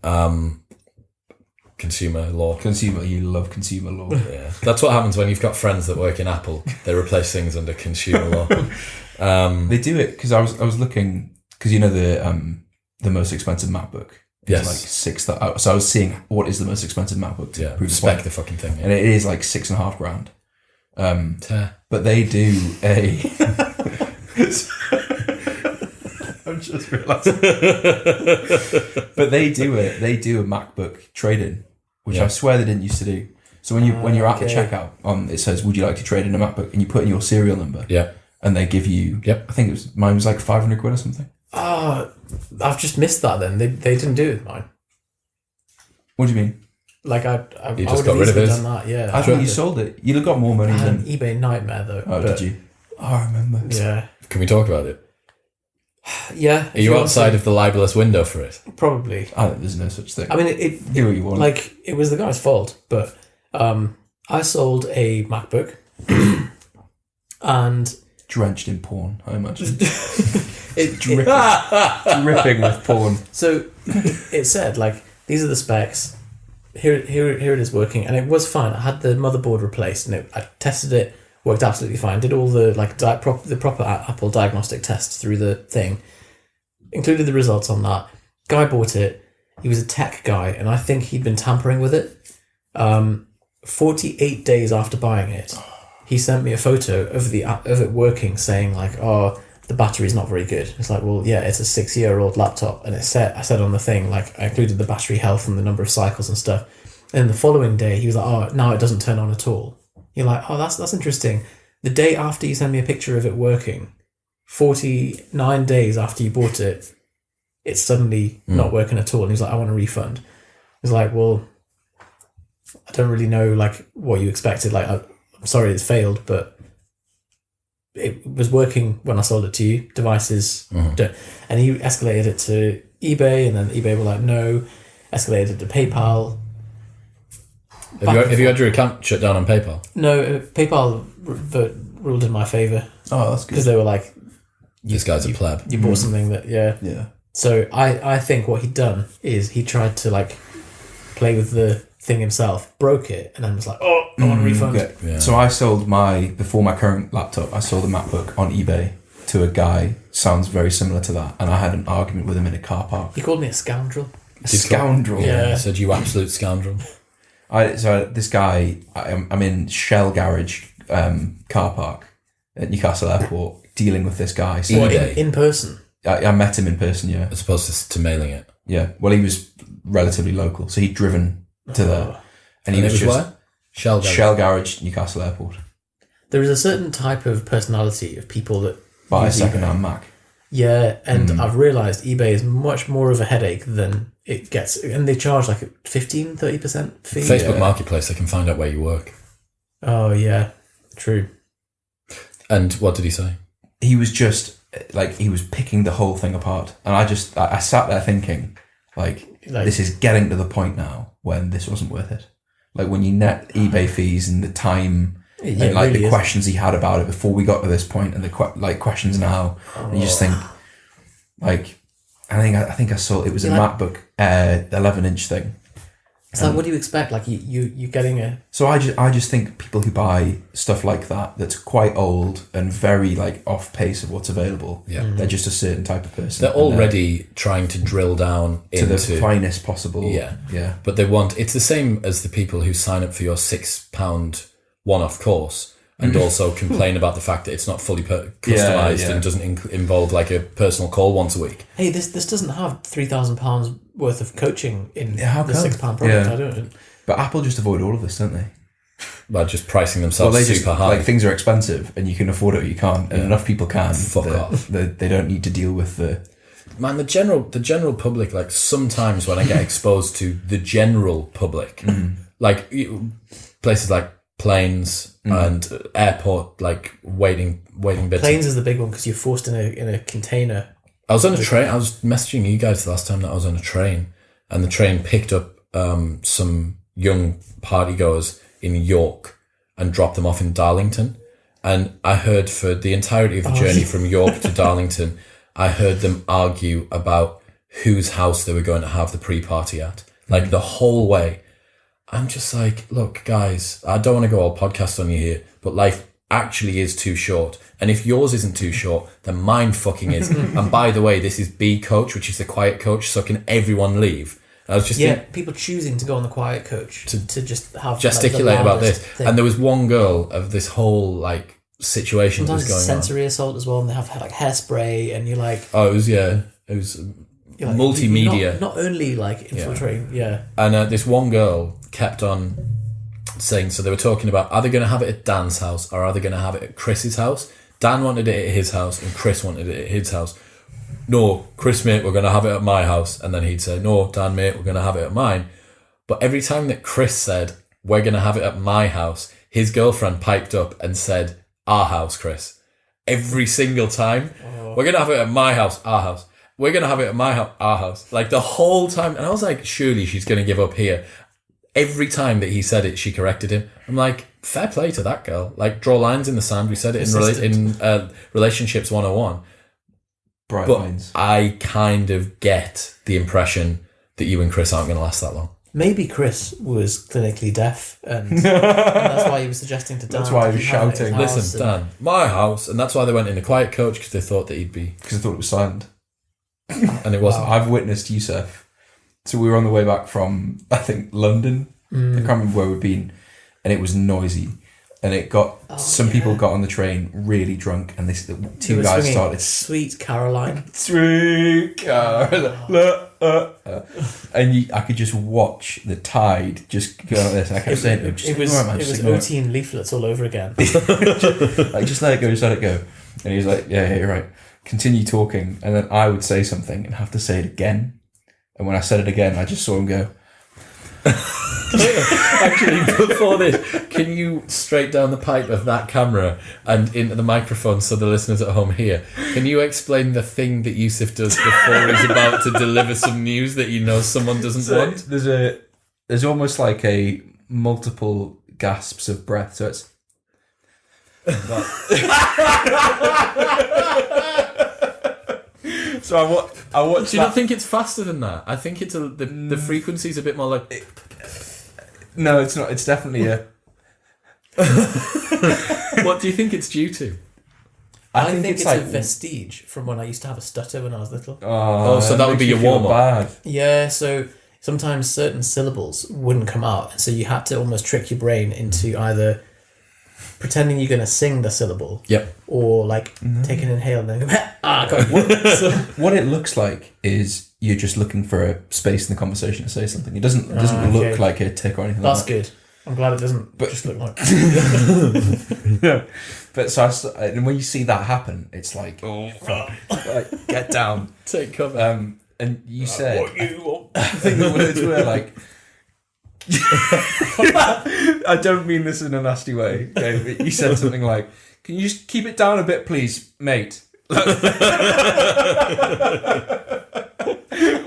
Consumer law. You love consumer law. Yeah, that's what happens when you've got friends that work in Apple. They replace things under consumer law. They do it because I was looking, because the most expensive MacBook is like $6,000. So I was seeing what is the most expensive MacBook to prove spec the fucking thing, and it is like $6,500. But they do a. I'm just realising. But they do a MacBook trade-in, which I swear they didn't used to do. So when you're at the checkout, it says, "Would you like to trade in a MacBook?" and you put in your serial number, and they give you. Yep. I think mine was like 500 quid or something. I've just missed that. Then they didn't do it with mine. What do you mean? Like I You I just would got have rid of easily it. done that. Yeah, I thought you sold it. You'd have got more money I had an than. eBay nightmare though. Oh, but, did you? Oh, I remember. Yeah, Can we talk about it? yeah. Are you outside of the libelous window for it? Probably. There's no such thing. I mean, it Do what you want. like it was the guy's fault, but I sold a MacBook and Drenched in porn, I imagine. it Dripping with porn. so it said like these are the specs. Here it is working, and it was fine. I had the motherboard replaced, and I tested it, worked absolutely fine. Did all the the proper Apple diagnostic tests through the thing, included the results on that. Guy bought it. He was a tech guy, and I think he'd been tampering with it. 48 days after buying it, he sent me a photo of it working, saying like, "Oh, the battery's not very good." It's like, well, yeah, it's a 6-year-old laptop, and I said on the thing, like, I included the battery health and the number of cycles and stuff. And the following day, he was like, "Oh, now it doesn't turn on at all." You're like, "Oh, that's interesting." The day after you send me a picture of it working, 49 days after you bought it, it's suddenly not working at all. And he's like, "I want a refund." He's like, "Well, I don't really know like what you expected. Like, I'm sorry it's failed, but it was working when I sold it to you. Devices don't." And he escalated it to eBay, and then eBay were like, "No." Escalated it to PayPal. Have you had your account shut down on PayPal? No, PayPal ruled in my favour Oh, that's because good. they were like, This guy's a pleb. "You bought something that Yeah. So I think what he'd done is he tried to like play with the thing himself, broke it, and then was like, "Oh, I want a refund." Okay. Yeah. So I sold before my current laptop, I sold a MacBook on eBay to a guy, sounds very similar to that, and I had an argument with him in a car park. He called me a scoundrel. A scoundrel. Yeah. Said you absolute scoundrel. This guy, I'm in Shell Garage car park at Newcastle Airport dealing with this guy. So What, eBay? in person? I met him in person, yeah. As opposed to mailing it. Yeah. Well, he was relatively local, so he'd driven to there. And he And was it was just where? Shell Garage. Shell Garage, Newcastle Airport. There is a certain type of personality of people that Buy a use second-hand Mac. Yeah, and I've realised eBay is much more of a headache than it gets. And they charge like a 15-30% fee. Facebook Marketplace, they can find out where you work. Oh, yeah. True. And what did he say? He was just, like, he was picking the whole thing apart. And I sat there thinking, like, this is getting to the point now when this wasn't worth it. Like, when you net eBay fees and the time... Yeah, and like really the is. questions he had about it before we got to this point, and the questions now, and you just think, like, I think I saw it was a MacBook 11-inch thing. It's like, what do you expect? Like you getting a... So I just think people who buy stuff like that's quite old and very like off pace of what's available. Yeah. They're just a certain type of person. They're already trying to drill down to into the finest possible. Yeah. Yeah. But it's the same as the people who sign up for your £6 one-off course and also complain about the fact that it's not fully customized and doesn't involve like a personal call once a week. Hey, this doesn't have £3,000 worth of coaching in how the come? £6 product. Yeah. I don't. But Apple just avoid all of this, don't they? By just pricing themselves They super high. like things are expensive and you can afford it or you can't, and enough people can. Fuck off. They don't need to deal with the... Man, the general public, like sometimes when I get exposed to the general public, like places like planes and airport, like waiting bits. Planes is the big one because you're forced in a container. I was on a train. I was messaging you guys the last time that I was on a train, and the train picked up some young partygoers in York and dropped them off in Darlington. And I heard for the entirety of the journey from York to Darlington, I heard them argue about whose house they were going to have the pre-party at. Like the whole way. I'm just like, look, guys, I don't want to go all podcast on you here, but life actually is too short. And if yours isn't too short, then mine fucking is. And by the way, this is B coach, which is the quiet coach, so can everyone leave? And I was just people choosing to go on the quiet coach to just have gesticulate like, the about this. loudest thing. And there was one girl of this whole like situation Sometimes that was it's going on. sensory assault as well, and they have like hairspray, and you're like, Oh, it was you're like multimedia. not only like infiltrating, And this one girl kept on saying, so they were talking about, are they going to have it at Dan's house or are they going to have it at Chris's house? Dan wanted it at his house and Chris wanted it at his house. no, Chris, mate, we're going to have it at my house. And then he'd say, no, Dan, mate, we're going to have it at mine. But every time that Chris said, we're going to have it at my house, his girlfriend piped up and said, our house, Chris. Every single time. We're going to have it at my house, our house. We're going to have it at my house, our house. Like the whole time. And I was like, surely she's going to give up here. Every time that he said it, she corrected him. I'm like, fair play to that girl. Like, draw lines in the sand. We said it in Relationships 101. Bright but lines. I kind of get the impression that you and Chris aren't going to last that long. Maybe Chris was clinically deaf, and that's why he was suggesting to Dan. That's why he was shouting. Listen, Dan, my house. And that's why they went in a quiet coach, because they thought that he'd be... Because I thought it was silent. And it wasn't. I've witnessed Yusuf. So we were on the way back from, I think, London. I can't remember where we'd been. And it was noisy. And it got... people got on the train really drunk. And two guys started... Sweet Caroline. Sweet Caroline. And I could just watch the tide just go like this. And I kept saying... It was OT and leaflets all over again. Like, just let it go, just let it go. And he was like, yeah, you're right. Continue talking. And then I would say something and have to say it again. And when I said it again, I just saw him go... Actually, before this, can you straight down the pipe of that camera and into the microphone so the listeners at home hear? Can you explain the thing that Yusuf does before he's about to deliver some news that you know someone doesn't want? There's almost like a multiple gasps of breath. So it's... So I watched. Do you not think it's faster than that? I think it's the frequency's a bit more like. No, it's not. It's definitely a. What do you think it's due to? I think it's like a vestige from when I used to have a stutter when I was little. Oh, so that would be your warm up. Yeah, so sometimes certain syllables wouldn't come out, so you had to almost trick your brain into either pretending you're going to sing the syllable, or like take an inhale and then go, So what it looks like is you're just looking for a space in the conversation to say something. It doesn't look like a tick or anything. That's like that. good. I'm glad it doesn't just look like. Yeah. But and when you see that happen, it's like, like, get down, take cover. And you said, what you want. I think the words were like. I don't mean this in a nasty way, okay, but you said something like, can you just keep it down a bit, please, mate?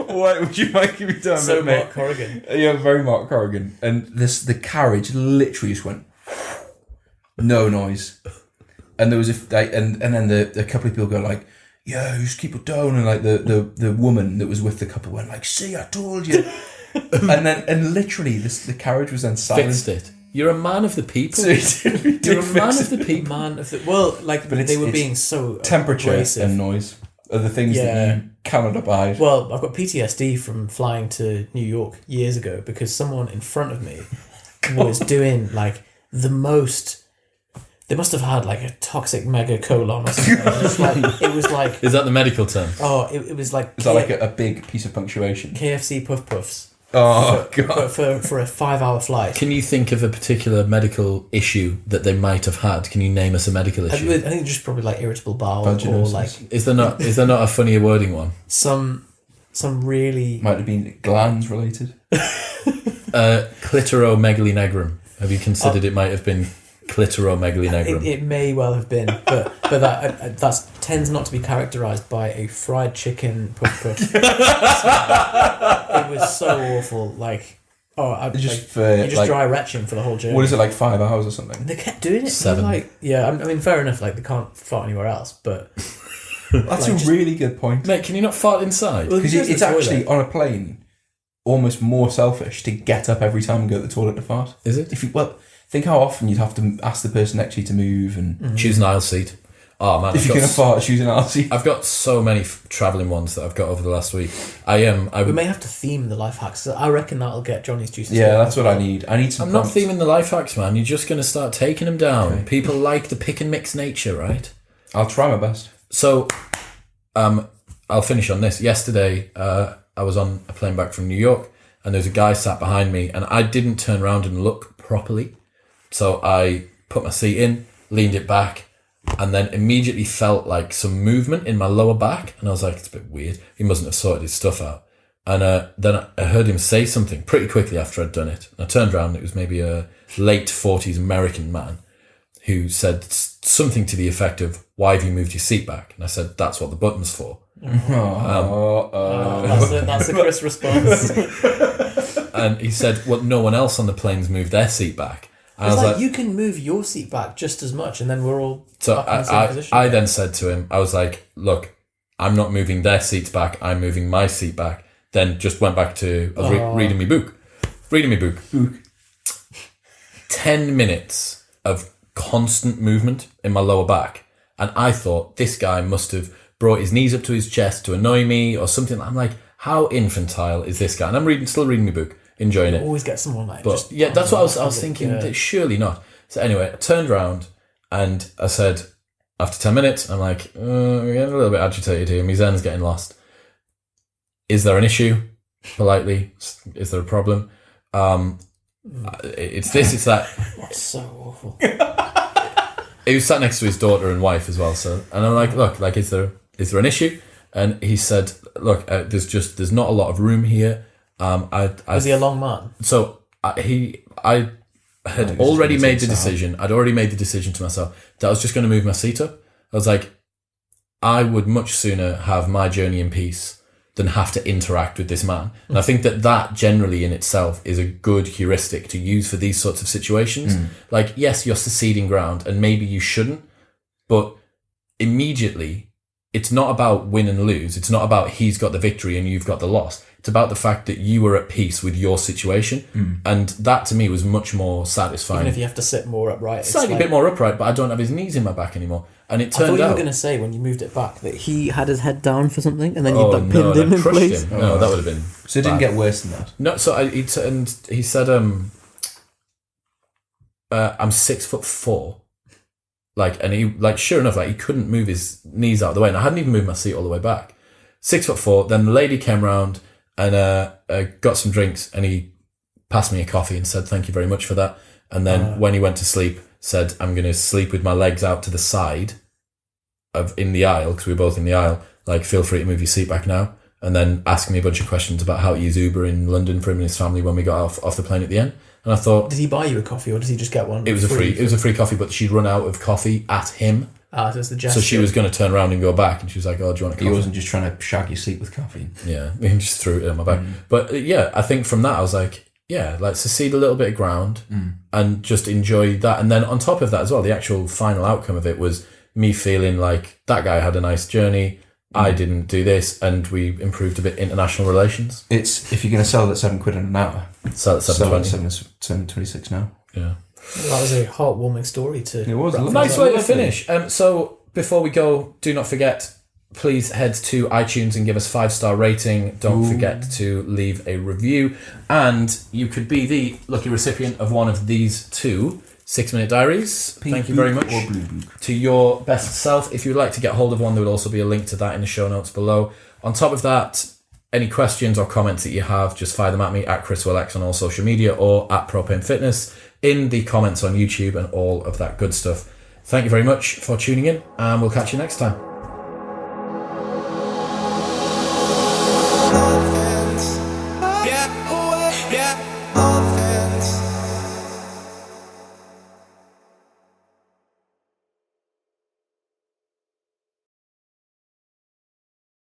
Why would you mind keeping it down a bit, mate? Mark Corrigan. Yeah, very Mark Corrigan. And the carriage literally just went, no noise. And there was and then the couple of people go like, yeah, just keep it down. And like the woman that was with the couple went like, see, I told you. and literally the carriage was then silent. Fixed it. You're a man of the people. So You're a man of the people. But they were being so temperature abrasive. and noise are the things that you cannot abide. Well, I've got PTSD from flying to New York years ago because someone in front of me was doing like the most. They must have had like a toxic megacolon or something. It was like. Is that the medical term? Oh, it was like. Is that like a big piece of punctuation? KFC puff puffs. Oh, God. For a 5-hour flight. Can you think of a particular medical issue that they might have had? Can you name us a medical issue? I think just probably like irritable bowel Vaginosis. or like. Is there not a funnier wording one? Some really. Might have been glands related. Clitoromegaly negrum. Have you considered it might have been clitoromegaly negrum? It may well have been, but that tends not to be characterised by a fried chicken puff puff. It was so awful. Like, you just dry retching for the whole journey. What is it, like 5 hours or something? They kept doing it. 7. Like, yeah, I mean, fair enough. Like, they can't fart anywhere else, but that's a really good point. Mate, can you not fart inside? Because it's actually on a plane almost more selfish to get up every time and go to the toilet to fart. Is it? Think how often you'd have to ask the person next to you to move and choose an aisle seat. Oh man! If you're going to fart, choose an aisle seat. I've got so many travelling ones that I've got over the last week. We may have to theme the life hacks. I reckon that'll get Johnny's juices. Yeah, that's what I need. I need some. I'm not theming the life hacks, man. You're just going to start taking them down. Okay. People like the pick and mix nature, right? I'll try my best. So, I'll finish on this. Yesterday, I was on a plane back from New York, and there's a guy sat behind me, and I didn't turn around and look properly. So I put my seat in, leaned it back, and and then immediately felt like some movement in my lower back. And I was like, it's a bit weird. He mustn't have sorted his stuff out. And then I heard him say something pretty quickly after I'd done it. And I turned around, and it was maybe a late 40s American man who said something to the effect of, why have you moved your seat back? And I said, that's what the button's for. That's a Chris response. And he said, well, no one else on the plane's moved their seat back. And It's I was like, you can move your seat back just as much, and then we're all so back in the same position. I then said to him, I was like, look, I'm not moving their seats back, I'm moving my seat back. Then just went back to, I was reading my book. 10 minutes of constant movement in my lower back. And I thought, this guy must have brought his knees up to his chest to annoy me or something. I'm like, how infantile is this guy? And I'm still reading my book, enjoying it. Always get someone like, but yeah, that's what I was thinking. Yeah. Surely not. So anyway, I turned around and I said, after 10 minutes, I'm like, we're getting a little bit agitated here. My zen's getting lost. Is there an issue? Politely, is there a problem? It's this, it's that. That's so awful. He was sat next to his daughter and wife as well. So, and I'm like, look, like, is there an issue? And he said, look, there's not a lot of room here. Was he a long man? So I had already made the decision. I'd already made the decision to myself that I was just going to move my seat up. I was like, I would much sooner have my journey in peace than have to interact with this man. And I think that generally in itself is a good heuristic to use for these sorts of situations. Like, yes, you're seceding ground and maybe you shouldn't, but immediately it's not about win and lose. It's not about he's got the victory and you've got the loss. It's about the fact that you were at peace with your situation. And that to me was much more satisfying. Even if you have to sit more upright. Slightly a bit more upright, but I don't have his knees in my back anymore. And it turned out... I thought you were going to say when you moved it back that he had his head down for something and then you pinned him in place. No, that would have been... So it didn't get worse than that? No, so he said, I'm 6'4". Like, and he, like, sure enough, like, he couldn't move his knees out of the way. And I hadn't even moved my seat all the way back. 6'4". Then the lady came round and got some drinks and he passed me a coffee and said, thank you very much for that. And then when he went to sleep, said, I'm going to sleep with my legs out to the side in the aisle, because we were both in the aisle. Like, feel free to move your seat back now. And then asking me a bunch of questions about how to use Uber in London for him and his family when we got off the plane at the end. And I thought... Did he buy you a coffee or did he just get one? It was a free coffee, but she'd run out of coffee at him. So it's the gesture. So she was going to turn around and go back, and she was like, oh, do you want a coffee? He wasn't just trying to shag your sleep with caffeine. Yeah, he just threw it in my back. But yeah, I think from that I was like, yeah, like secede a little bit of ground and just enjoy that. And then on top of that as well, the actual final outcome of it was me feeling like that guy had a nice journey, I didn't do this, and we improved a bit international relations. It's, if you're going to sell at £7 an hour, sell at $7.26 now. Yeah. Well, that was a heartwarming story to... It was a nice way to finish. So before we go, do not forget, please head to iTunes and give us 5-star rating. Don't forget to leave a review. And you could be the lucky recipient of one of these 2 6-minute diaries. Thank you very much to your best self. If you'd like to get hold of one, there would also be a link to that in the show notes below. On top of that, any questions or comments that you have, just fire them at me at ChrisWillX on all social media or at Propane Fitness in the comments on YouTube and all of that good stuff. Thank you very much for tuning in, and we'll catch you next time.